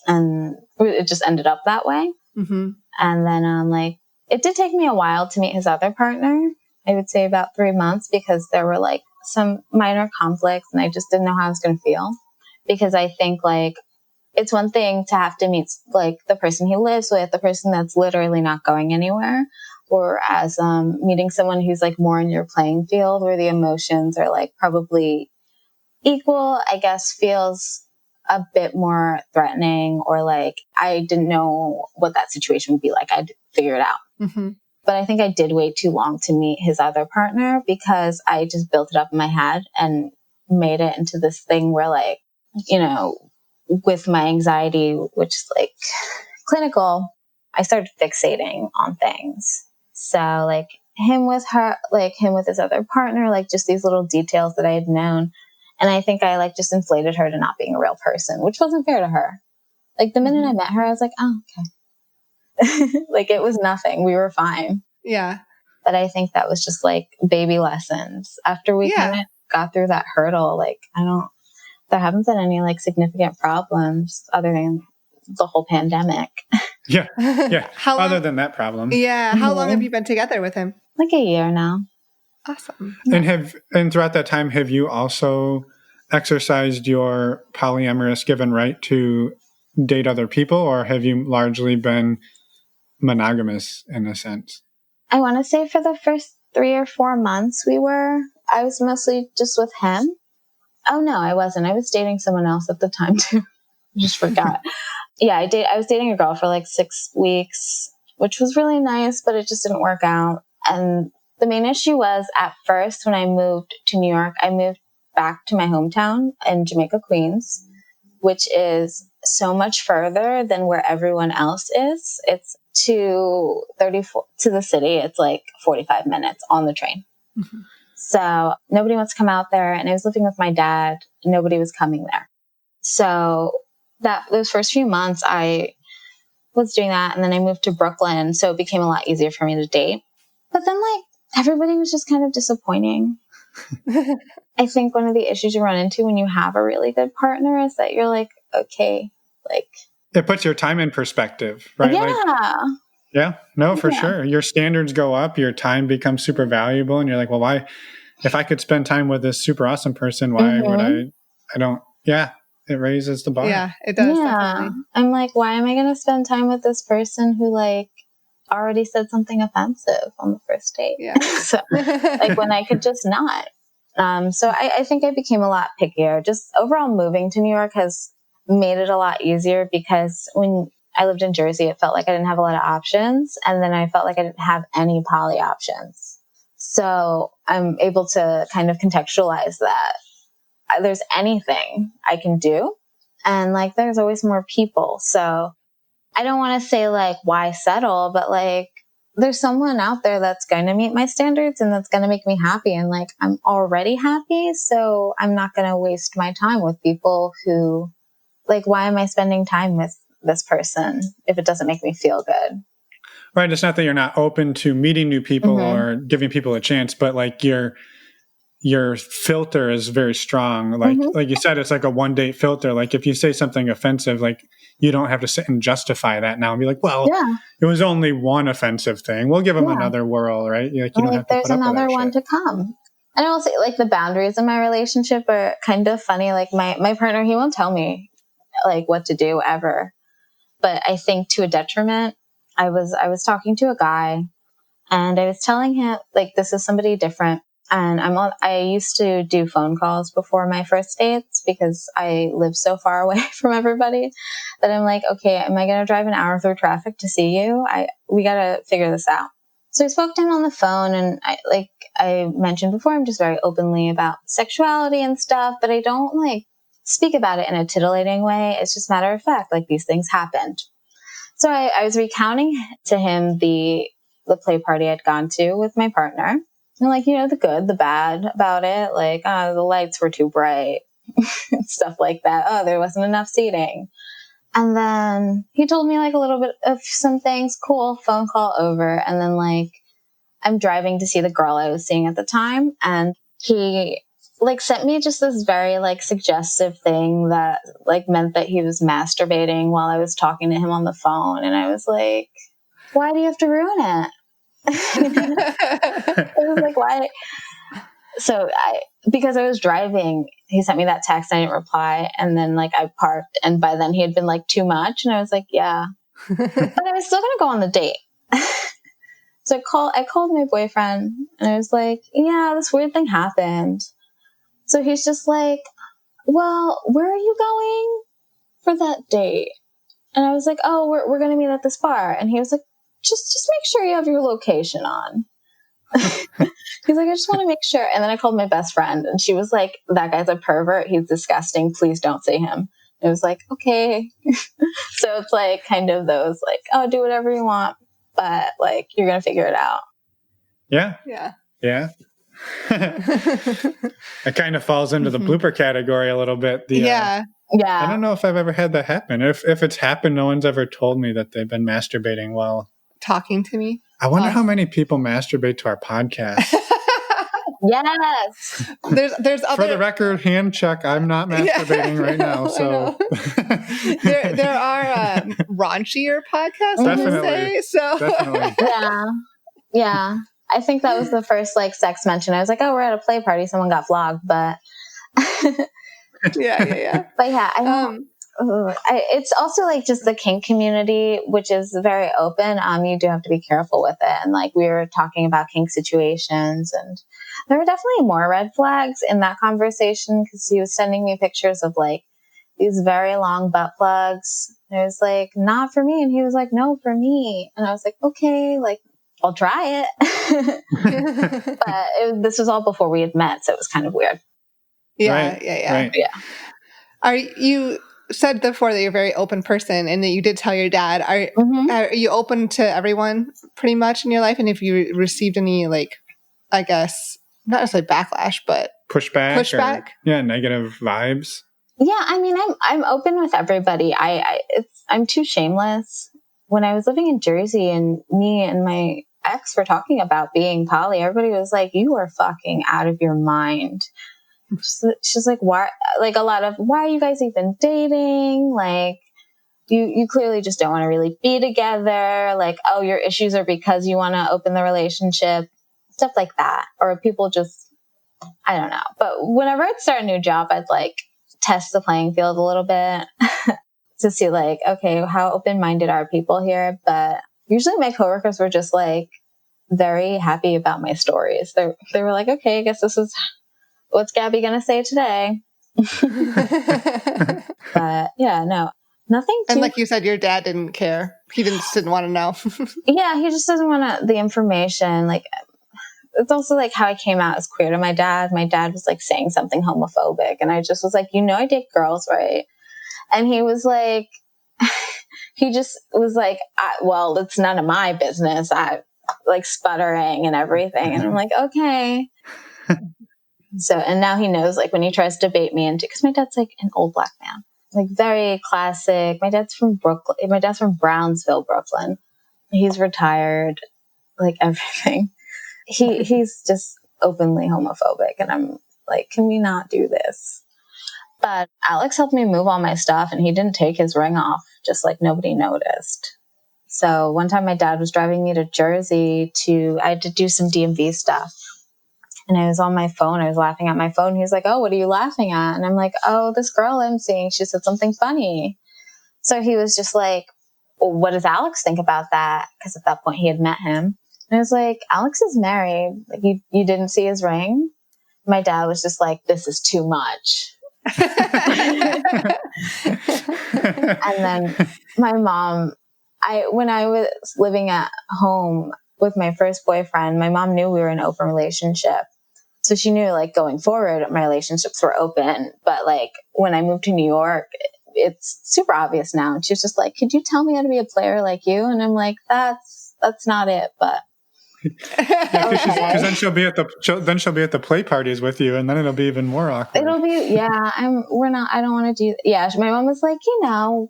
And it just ended up that way. And then, like, it did take me a while to meet his other partner. I would say about 3 months because there were like some minor conflicts and I just didn't know how I was going to feel. Because I think like it's one thing to have to meet like the person he lives with, the person that's literally not going anywhere, or as meeting someone who's like more in your playing field where the emotions are like probably equal, I guess feels a bit more threatening, or like I didn't know what that situation would be like. I'd figure it out. But I think I did wait too long to meet his other partner because I just built it up in my head and made it into this thing where like, with my anxiety, which is like clinical, I started fixating on things. So like him with his other partner, like just these little details that I had known. And I think I like just inflated her to not being a real person, which wasn't fair to her. Like the minute I met her, I was like, oh, okay. Like it was nothing. We were fine. Yeah. But I think that was just like baby lessons. After we kind of got through that hurdle, like there haven't been any like significant problems other than the whole pandemic. Yeah. Other than that problem. Yeah. How long have you been together with him? Like a year now. Awesome. And throughout that time, have you also exercised your polyamorous given right to date other people, or have you largely been monogamous in a sense? I want to say for the first 3 or 4 months I was mostly just with him. Oh no, I wasn't. I was dating someone else at the time too. I just forgot. Yeah, I was dating a girl for like 6 weeks, which was really nice, but it just didn't work out. And the main issue was at first when I moved to New York, I moved back to my hometown in Jamaica Queens, which is so much further than where everyone else is. It's to the city. It's like 45 minutes on the train. So nobody wants to come out there. And I was living with my dad. Nobody was coming there. So those first few months I was doing that. And then I moved to Brooklyn. So it became a lot easier for me to date. But then like everybody was just kind of disappointing. I think one of the issues you run into when you have a really good partner is that you're like, okay, like it puts your time in perspective, right? Yeah. For sure. Your standards go up, your time becomes super valuable, and you're like, well, why, if I could spend time with this super awesome person, why would I don't, it raises the bar. Yeah, it does. Yeah. Definitely. I'm like, why am I going to spend time with this person who like already said something offensive on the first date? Yeah. So like when I could just not. So I think I became a lot pickier. Just overall moving to New York has made it a lot easier because when I lived in Jersey, it felt like I didn't have a lot of options. And then I felt like I didn't have any poly options. So I'm able to kind of contextualize that there's anything I can do. And like, there's always more people. So I don't want to say like, why settle? But like, there's someone out there that's going to meet my standards and that's going to make me happy. And like, I'm already happy. So I'm not going to waste my time with people who like, why am I spending time with this person if it doesn't make me feel good? Right. It's not that you're not open to meeting new people or giving people a chance, but like you your filter is very strong. Like you said, it's like a one date filter. Like if you say something offensive, like you don't have to sit and justify that now and be like, well, it was only one offensive thing. We'll give them another whirl, right? Like you don't have to there's put up with another that one shit. to come. And I will say, like, the boundaries in my relationship are kind of funny. Like my partner, he won't tell me like what to do ever. But I think to a detriment. I was talking to a guy and I was telling him, like, this is somebody different. And I used to do phone calls before my first dates because I live so far away from everybody that I'm like, okay, am I going to drive an hour through traffic to see you? We got to figure this out. So I spoke to him on the phone, and I mentioned before, I'm just very openly about sexuality and stuff, but I don't like speak about it in a titillating way. It's just matter of fact, like these things happened. So I was recounting to him the play party I'd gone to with my partner. And like, you know, the good, the bad about it. Like, the lights were too bright, stuff like that. Oh, there wasn't enough seating. And then he told me like a little bit of some things. Cool, phone call over. And then like, I'm driving to see the girl I was seeing at the time. And he like sent me just this very like suggestive thing that like meant that he was masturbating while I was talking to him on the phone. And I was like, why do you have to ruin it? I was like, why? So because I was driving, he sent me that text. I didn't reply. And then like I parked, and by then he had been like too much. And I was like, yeah, but I was still going to go on the date. So I called my boyfriend and I was like, yeah, this weird thing happened. So he's just like, well, where are you going for that date? And I was like, oh, we're going to meet at this bar. And he was like, just make sure you have your location on. He's like, I just want to make sure. And then I called my best friend, and she was like, that guy's a pervert. He's disgusting. Please don't see him. It was like, okay. So it's like kind of those like, oh, do whatever you want, but like, you're going to figure it out. Yeah. Yeah. Yeah. It kind of falls into the blooper category a little bit. Yeah. I don't know if I've ever had that happen. If it's happened, no one's ever told me that they've been masturbating while talking to me. I wonder how many people masturbate to our podcast. Yes. There's other. For the record, hand check. I'm not masturbating right now. So there are raunchier podcasts. Definitely. Definitely. Yeah. I think that was the first like sex mention. I was like, oh, we're at a play party. Someone got flogged, but yeah. But yeah, I don't. It's also like just the kink community, which is very open. You do have to be careful with it. And like we were talking about kink situations, and there were definitely more red flags in that conversation because he was sending me pictures of like these very long butt plugs. And I was like, not for me. And he was like, no, for me. And I was like, okay, like I'll try it. But this was all before we had met. So it was kind of weird. Yeah. Right. Yeah. Right. Yeah. Are you said before that you're a very open person and that you did tell your dad, are you open to everyone pretty much in your life? And if you received any, like, I guess, not necessarily backlash, but pushback? Negative vibes. Yeah. I mean, I'm open with everybody. I'm too shameless. When I was living in Jersey and me and my ex were talking about being poly, everybody was like, you are fucking out of your mind. She's like, why? Like a lot of, why are you guys even dating? Like, you clearly just don't want to really be together. Like, oh, your issues are because you want to open the relationship, stuff like that. Or people just, I don't know. But whenever I'd start a new job, I'd like test the playing field a little bit to see like, okay, how open-minded are people here? But usually my coworkers were just like very happy about my stories. They were like, okay, I guess this is what's Gabby going to say today? But yeah, no, nothing. And like you said, your dad didn't care. He just didn't want to know. Yeah, he just doesn't want the information. Like, it's also like how I came out as queer to my dad. My dad was like saying something homophobic, and I just was like, I date girls, right? And he was like, he just was like, well, it's none of my business. I like sputtering and everything. And I'm like, okay. So, and now he knows, like, when he tries to bait me into, because my dad's like an old black man, like very classic. My dad's from Brooklyn. My dad's from Brownsville, Brooklyn. He's retired, like everything. He's just openly homophobic. And I'm like, can we not do this? But Alex helped me move all my stuff, and he didn't take his ring off, just like nobody noticed. So one time my dad was driving me to Jersey I had to do some DMV stuff. And I was on my phone. I was laughing at my phone. He was like, oh, what are you laughing at? And I'm like, oh, this girl I'm seeing, she said something funny. So he was just like, well, what does Alex think about that? Because at that point he had met him. And I was like, Alex is married. Like, you didn't see his ring? My dad was just like, this is too much. And then my mom, when I was living at home with my first boyfriend, my mom knew we were in an open relationship. So she knew, like, going forward, my relationships were open. But like when I moved to New York, it's super obvious now. And she was just like, could you tell me how to be a player like you? And I'm like, that's not it. But because then she'll be at the play parties with you, and then it'll be even more awkward. It'll be, I don't want to do, my mom was like,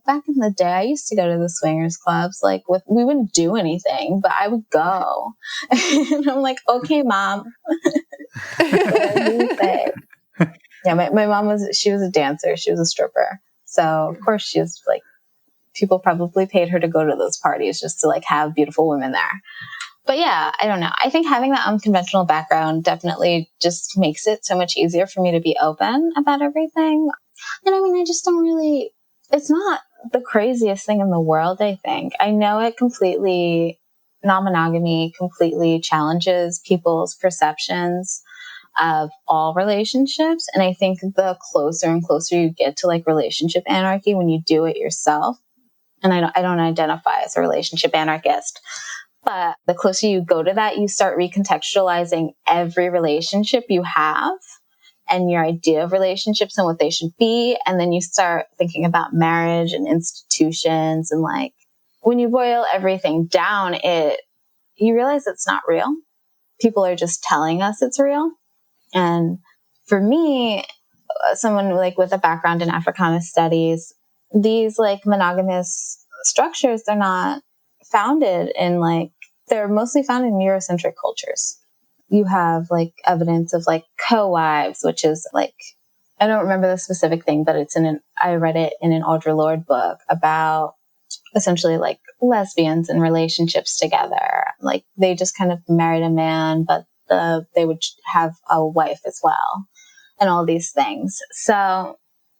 back in the day, I used to go to the swingers clubs, like we wouldn't do anything, but I would go. And I'm like, okay, Mom. Whatever you say. Yeah, my mom she was a dancer. She was a stripper. So of course she was like, people probably paid her to go to those parties just to like have beautiful women there. But yeah, I don't know. I think having that unconventional background definitely just makes it so much easier for me to be open about everything. And I mean, I just don't really, it's not the craziest thing in the world, I think. I know non-monogamy completely challenges people's perceptions of all relationships. And I think the closer and closer you get to like relationship anarchy when you do it yourself, and I don't identify as a relationship anarchist, but the closer you go to that, you start recontextualizing every relationship you have and your idea of relationships and what they should be. And then you start thinking about marriage and institutions. And like, when you boil everything down, you realize it's not real. People are just telling us it's real. And for me, someone like with a background in Africana studies, these like monogamous structures, they're not founded in they're mostly found in Eurocentric cultures. You have like evidence of like co-wives, which is like, I don't remember the specific thing, but I read it in an Audre Lorde book about essentially like lesbians and relationships together. Like they just kind of married a man, but they would have a wife as well and all these things. So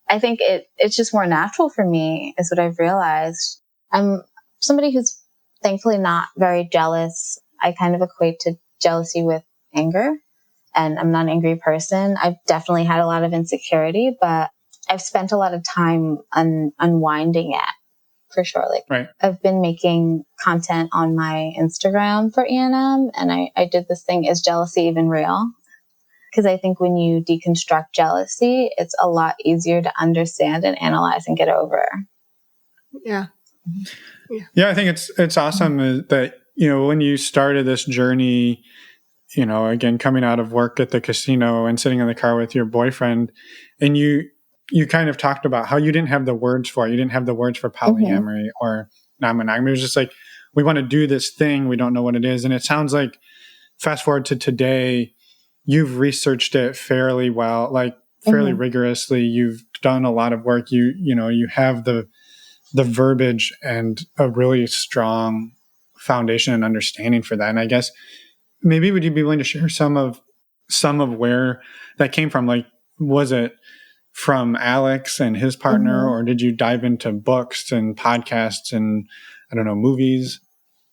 I think it's just more natural for me is what I've realized. I'm somebody who's thankfully not very jealous. I kind of equate to jealousy with anger, and I'm not an angry person. I've definitely had a lot of insecurity, but I've spent a lot of time unwinding it for sure. Like right. I've been making content on my Instagram for E&M, and I did this thing, is jealousy even real? Because I think when you deconstruct jealousy, it's a lot easier to understand and analyze and get over. Yeah. Yeah, I think it's awesome that, when you started this journey, again, coming out of work at the casino and sitting in the car with your boyfriend, and you kind of talked about how you didn't have the words for it. You didn't have the words for polyamory or non-monogamy. It was just like, we want to do this thing. We don't know what it is. And it sounds like, fast forward to today, you've researched it fairly well, like fairly rigorously. You've done a lot of work. You have the verbiage and a really strong foundation and understanding for that. And I guess maybe would you be willing to share some of where that came from? Like, was it from Alex and his partner, or did you dive into books and podcasts and, I don't know, movies?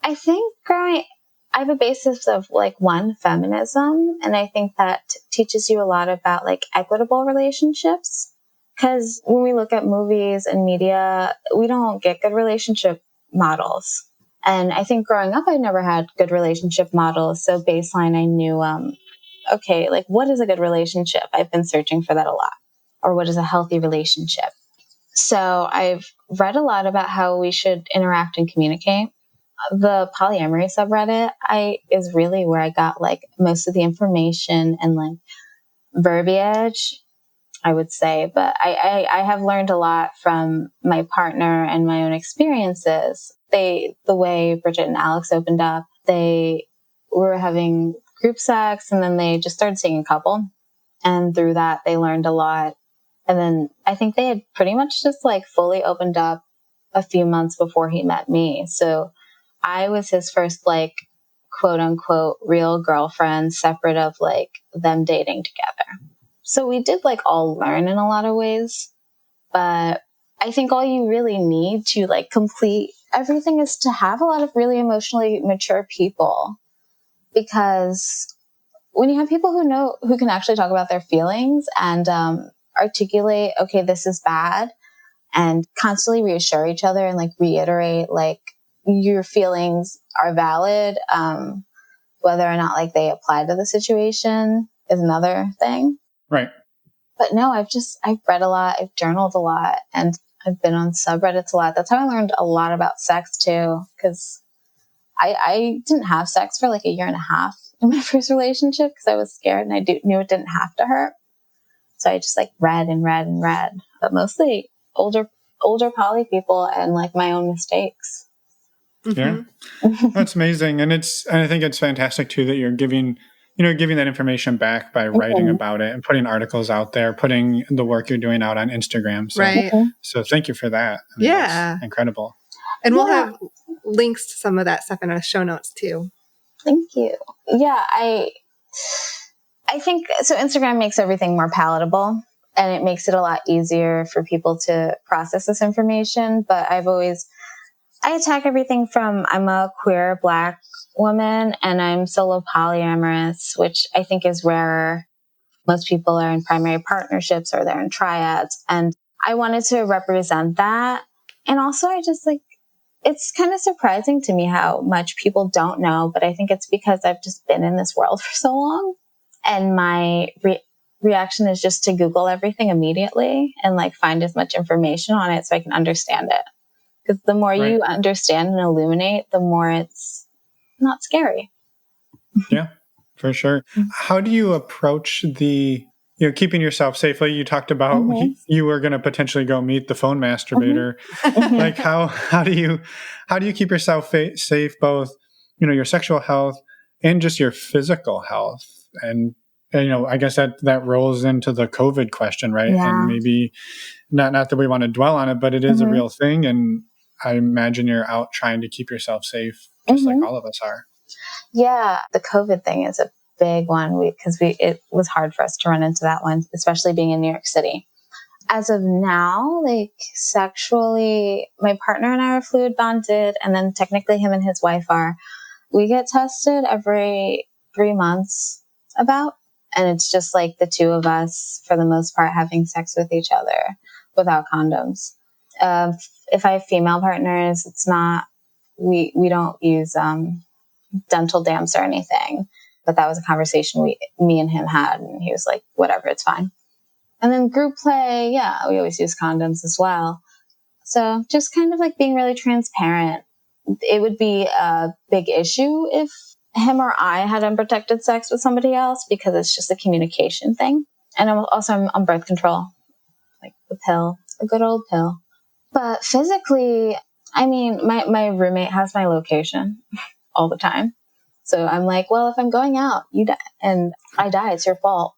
I think I have a basis of feminism. And I think that teaches you a lot about like equitable relationships. Because when we look at movies and media, we don't get good relationship models. And I think growing up, I never had good relationship models. So baseline, I knew, what is a good relationship? I've been searching for that a lot. Or what is a healthy relationship? So I've read a lot about how we should interact and communicate. The polyamory subreddit is really where I got like most of the information and like verbiage, I would say. But I have learned a lot from my partner and my own experiences. The way Bridget and Alex opened up, they were having group sex, and then they just started seeing a couple. And through that, they learned a lot. And then I think they had pretty much just like fully opened up a few months before he met me. So I was his first like quote unquote real girlfriend, separate of like them dating together. So we did like all learn in a lot of ways. But I think all you really need to like complete everything is to have a lot of really emotionally mature people. Because when you have people who can actually talk about their feelings and articulate, okay, this is bad, and constantly reassure each other and like reiterate like your feelings are valid, whether or not like they apply to the situation is another thing. Right. But no, I've read a lot, I've journaled a lot, and I've been on subreddits a lot. That's how I learned a lot about sex too, because I didn't have sex for like a year and a half in my first relationship because I was scared and I knew it didn't have to hurt. So I just like read and read and read, but mostly older poly people and like my own mistakes. Yeah, that's amazing. And I think it's fantastic too that you're giving that information back by writing about it and putting articles out there, putting the work you're doing out on Instagram. So, Right. So thank you for that. I mean, that's incredible. And we'll have links to some of that stuff in our show notes too. Thank you. Yeah, I think so. Instagram makes everything more palatable and it makes it a lot easier for people to process this information. But I attack everything from I'm a queer Black woman and I'm solo polyamorous, which I think is rarer. Most people are in primary partnerships or they're in triads. And I wanted to represent that. And also I just like, it's kind of surprising to me how much people don't know, but I think it's because I've just been in this world for so long. And my reaction is just to Google everything immediately and like find as much information on it so I can understand it. Because the more you understand and illuminate, the more it's not scary. Yeah, for sure. How do you approach keeping yourself safely? You talked about you were going to potentially go meet the phone masturbator. Like how do you keep yourself safe, both, your sexual health and just your physical health? And I guess that rolls into the COVID question, right? Yeah. And maybe not that we want to dwell on it, but it is a real thing. And I imagine you're out trying to keep yourself safe, just like all of us are. Yeah, the COVID thing is a big one because it was hard for us to run into that one, especially being in New York City. As of now, like sexually, my partner and I are fluid bonded, and then technically him and his wife are. We get tested every 3 months about, and it's just like the two of us, for the most part, having sex with each other without condoms. If I have female partners, it's not, we don't use dental dams or anything, but that was a conversation me and him had, and he was like, whatever, it's fine. And then group play, yeah, we always use condoms as well. So just kind of like being really transparent. It would be a big issue if him or I had unprotected sex with somebody else because it's just a communication thing. And I'm on birth control, like the pill, a good old pill. But physically, I mean, my roommate has my location all the time. So I'm like, well, if I'm going out, you die, and I die, it's your fault.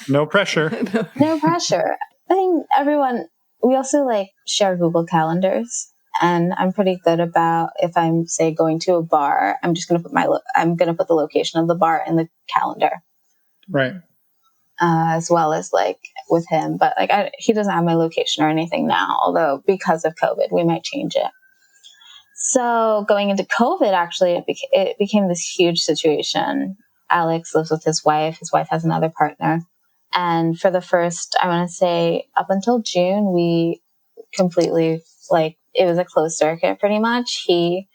No pressure. No pressure. I think we also like share Google calendars, and I'm pretty good about if I'm say going to a bar, I'm just going to put the location of the bar in the calendar. Right. As well as like with him, but like he doesn't have my location or anything now, although because of COVID, we might change it. So going into COVID, actually, it became this huge situation. Alex lives with his wife. His wife has another partner. And for the first, I want to say up until June, we completely, like, it was a closed circuit pretty much. They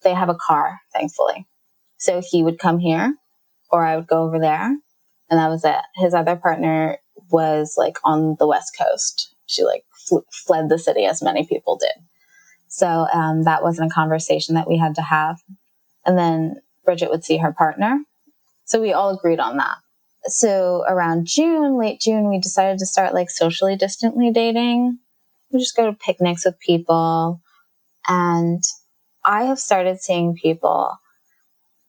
have a car, thankfully. So he would come here or I would go over there. And that was it. His other partner was like on the West Coast. She like fled the city as many people did. So that wasn't a conversation that we had to have. And then Bridget would see her partner. So we all agreed on that. So around late June, we decided to start like socially distantly dating. We just go to picnics with people. And I have started seeing people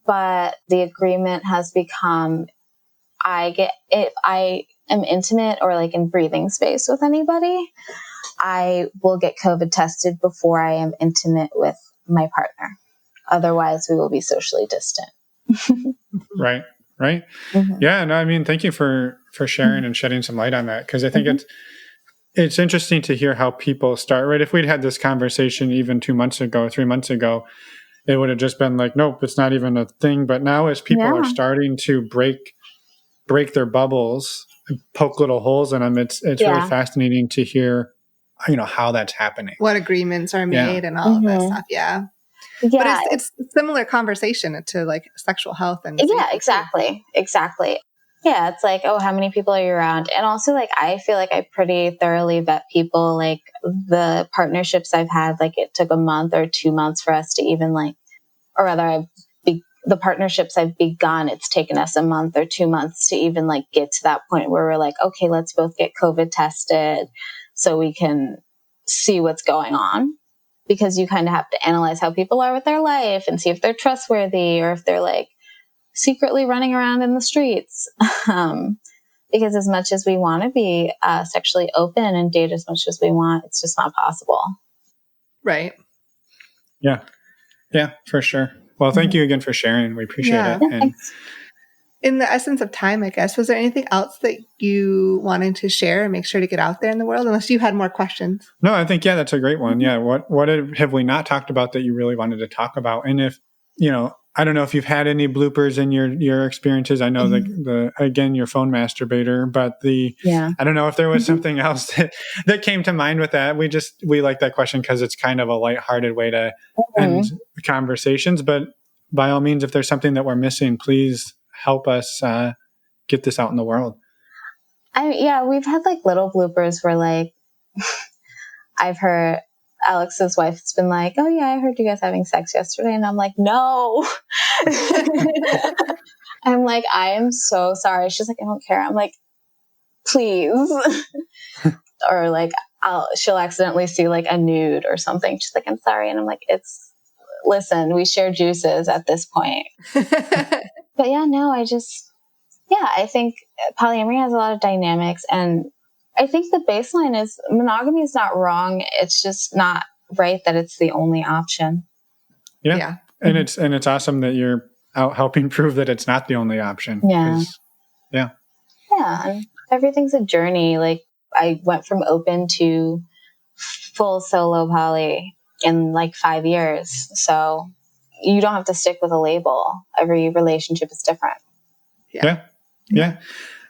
but the agreement has become, if I am intimate or like in breathing space with anybody, I will get COVID tested before I am intimate with my partner. Otherwise, we will be socially distant. Right. Mm-hmm. Yeah. No, I mean, thank you for sharing and shedding some light on that. Cause I think it's interesting to hear how people start, right? If we'd had this conversation even 2 months ago, 3 months ago, it would have just been like, nope, it's not even a thing. But now as people are starting to break their bubbles, poke little holes in them, it's really fascinating to hear, how that's happening. What agreements are made and all of that stuff. Yeah. But it's a similar conversation to like sexual health and exactly. Yeah, it's like, oh, how many people are you around? And also, like, I feel like I pretty thoroughly vet people. Like, the partnerships I've had, like, it took a month or 2 months for us to even, like, or rather, the partnerships I've begun, it's taken us a month or 2 months to even, like, get to that point where we're like, okay, let's both get COVID tested so we can see what's going on. Because you kind of have to analyze how people are with their life and see if they're trustworthy or if they're, like, secretly running around in the streets. Because as much as we want to be sexually open and date as much as we want, it's just not possible. Right. Yeah, for sure. Well, thank you again for sharing. We appreciate it. Yeah, and in the essence of time, I guess, was there anything else that you wanted to share and make sure to get out there in the world? Unless you had more questions. No, I think, that's a great one. Yeah. What have we not talked about that you really wanted to talk about? And if, I don't know if you've had any bloopers in your experiences. I know again, your phone masturbator, but I don't know if there was something else that came to mind with that. We like that question because it's kind of a lighthearted way to end conversations, but by all means, if there's something that we're missing, please help us get this out in the world. We've had like little bloopers where like, I've heard Alex's wife's been like, oh yeah, I heard you guys having sex yesterday. And I'm like, no. I'm like, I am so sorry. She's like, I don't care. I'm like, please. Or like, she'll accidentally see like a nude or something. She's like, I'm sorry. And I'm like, listen, we share juices at this point. But I think polyamory has a lot of dynamics, and I think the baseline is monogamy is not wrong. It's just not right that it's the only option. Yeah. And it's awesome that you're out helping prove that it's not the only option. Yeah. And everything's a journey. Like, I went from open to full solo poly in like 5 years. So you don't have to stick with a label. Every relationship is different. Yeah.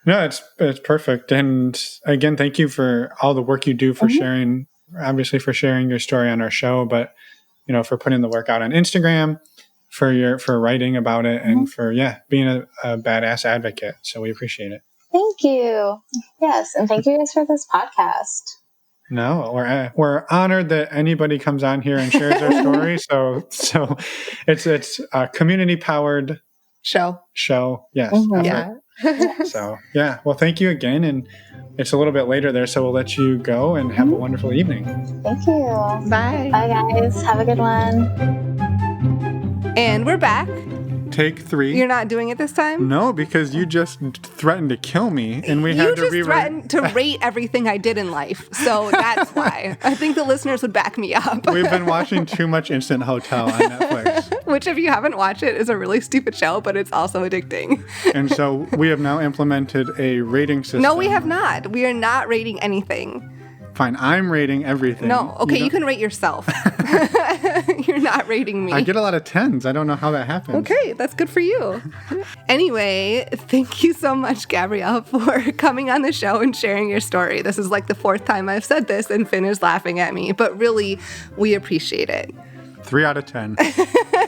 No, it's perfect. And again, thank you for all the work you do for sharing, obviously for sharing your story on our show, but for putting the work out on Instagram, for writing about it, and for being a badass advocate. So we appreciate it. Thank you. Yes, and thank you guys for this podcast. No, we're honored that anybody comes on here and shares their story. So it's a community powered show. Yes. Yeah. So, well, thank you again. And it's a little bit later there, so we'll let you go and have a wonderful evening. Thank you. Bye. Bye, guys. Have a good one. And we're back. Take 3. You're not doing it this time? No, because you just threatened to kill me, and we had to You just threatened to rate everything I did in life, so that's why. I think the listeners would back me up. We've been watching too much Instant Hotel on Netflix. Which, if you haven't watched it, is a really stupid show, but it's also addicting. And so we have now implemented a rating system. No, we have not. We are not rating anything. Fine, I'm rating everything. No, okay, you can rate yourself. You're not rating me. I get a lot of 10s. I don't know how that happens. Okay, that's good for you. Anyway, thank you so much, Gabrielle, for coming on the show and sharing your story. This is like the 4th time I've said this, and Finn is laughing at me, but really, we appreciate it. 3 out of 10.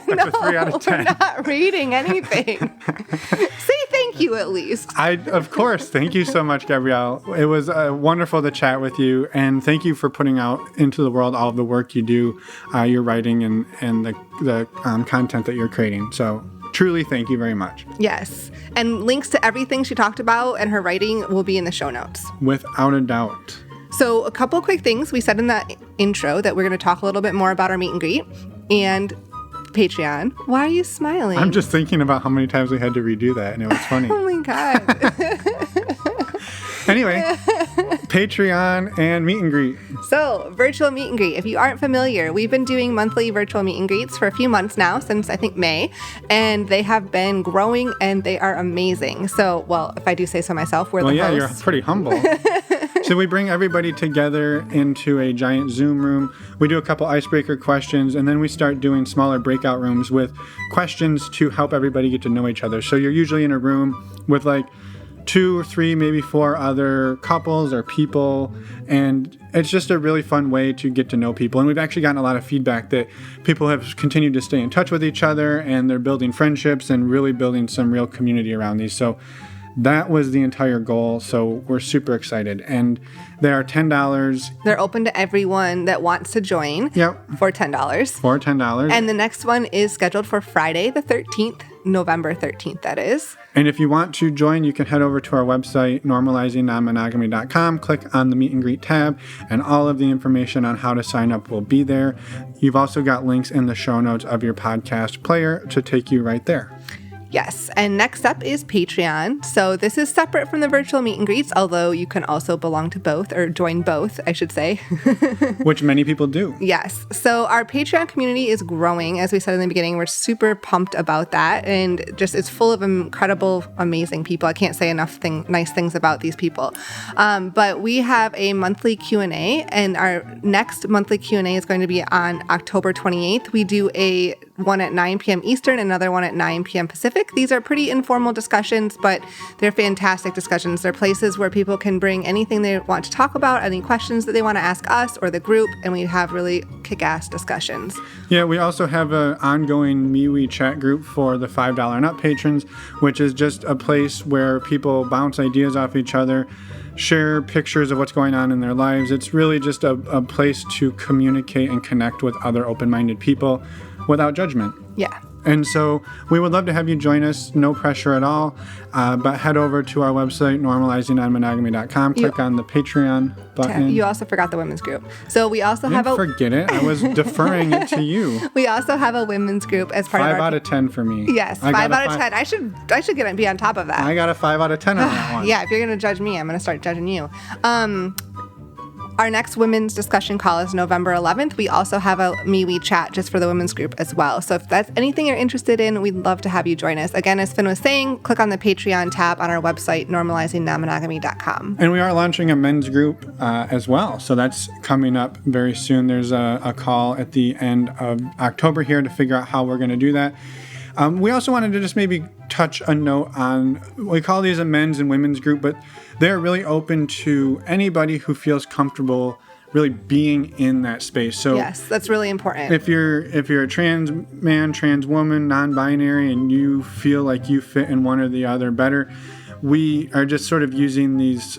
No, 3 out of 10. We're not rating anything. Say thank you at least. Of course. Thank you so much, Gabrielle. It was wonderful to chat with you, and thank you for putting out into the world all of the work you do, your writing and the content that you're creating. So truly, thank you very much. Yes. And links to everything she talked about and her writing will be in the show notes. Without a doubt. So a couple quick things. We said in that intro that we're going to talk a little bit more about our meet and greet. And Patreon. Why are you smiling? I'm just thinking about how many times we had to redo that, and it was funny. Oh my God. Anyway, Patreon and meet and greet. So, virtual meet and greet. If you aren't familiar, we've been doing monthly virtual meet and greets for a few months now, since I think May, and they have been growing and they are amazing. So, well, if I do say so myself, we're the hosts. You're pretty humble. So we bring everybody together into a giant Zoom room. We do a couple icebreaker questions, and then we start doing smaller breakout rooms with questions to help everybody get to know each other. So you're usually in a room with like 2 or 3, maybe 4 other couples or people, and it's just a really fun way to get to know people. And we've actually gotten a lot of feedback that people have continued to stay in touch with each other, and they're building friendships and really building some real community around these. So that was the entire goal, so we're super excited. And they are $10. They're open to everyone that wants to join. Yep. For $10. For $10. And the next one is scheduled for Friday the 13th, November 13th, that is. And if you want to join, you can head over to our website, normalizingnonmonogamy.com, click on the Meet and Greet tab, and all of the information on how to sign up will be there. You've also got links in the show notes of your podcast player to take you right there. Yes, and next up is Patreon. So this is separate from the virtual meet and greets, although you can also belong to both, or join both, I should say. Which many people do. Yes. So our Patreon community is growing, as we said in the beginning. We're super pumped about that, and just it's full of incredible, amazing people. I can't say enough nice things about these people. But we have a monthly Q&A, and our next monthly Q&A is going to be on October 28th. We do one at 9 p.m. Eastern, another one at 9 p.m. Pacific. These are pretty informal discussions, but they're fantastic discussions. They're places where people can bring anything they want to talk about, any questions that they want to ask us or the group, and we have really kick-ass discussions. Yeah, we also have an ongoing MeWe chat group for the $5 and up patrons, which is just a place where people bounce ideas off each other, share pictures of what's going on in their lives. It's really just a place to communicate and connect with other open-minded people without judgment. Yeah. And so we would love to have you join us. No pressure at all. But head over to our website, normalizingnonmonogamy.com. Click on the Patreon button. You also forgot the women's group. So we also have forget it. I was deferring it to you. We also have a women's group as part of our... 5 out of 10 for me. Yes, 5 out of 10. I should be on top of that. I got a 5 out of 10 on that one. Yeah, if you're going to judge me, I'm going to start judging you. Our next women's discussion call is November 11th. We also have a MeWe chat just for the women's group as well. So if that's anything you're interested in, we'd love to have you join us. Again, as Finn was saying, click on the Patreon tab on our website, normalizingnonmonogamy.com. And we are launching a men's group as well. So that's coming up very soon. There's a call at the end of October here to figure out how we're going to do that. We also wanted to just maybe touch a note on, we call these a men's and women's group, but they're really open to anybody who feels comfortable really being in that space. So yes, that's really important. If you're a trans man, trans woman, non-binary, and you feel like you fit in one or the other better, we are just sort of using these,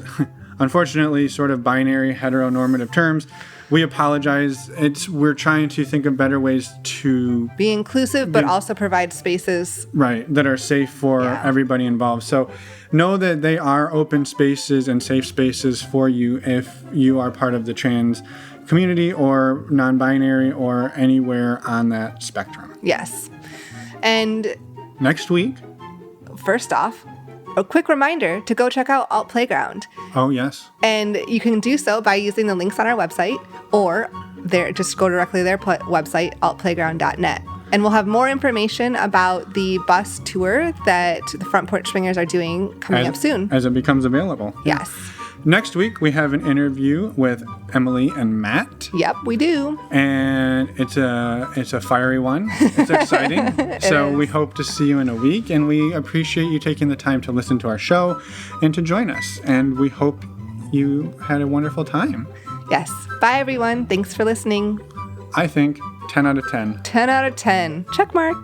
unfortunately, sort of binary heteronormative terms. We apologize. We're trying to think of better ways to be inclusive, but also provide spaces that are safe for everybody involved. So know that they are open spaces and safe spaces for you if you are part of the trans community or non-binary or anywhere on that spectrum. Yes. And next week, first off, a quick reminder to go check out Alt Playground. Oh, yes. And you can do so by using the links on our website, or just go directly to their website, altplayground.net. And we'll have more information about the bus tour that the Front Porch Swingers are doing coming up soon. As it becomes available. Yes. Next week, we have an interview with Emily and Matt. Yep, we do. And it's a fiery one. It's exciting. So we hope to see you in a week, and we appreciate you taking the time to listen to our show and to join us. And we hope you had a wonderful time. Yes. Bye, everyone. Thanks for listening. I think 10 out of 10. 10 out of 10. Check mark.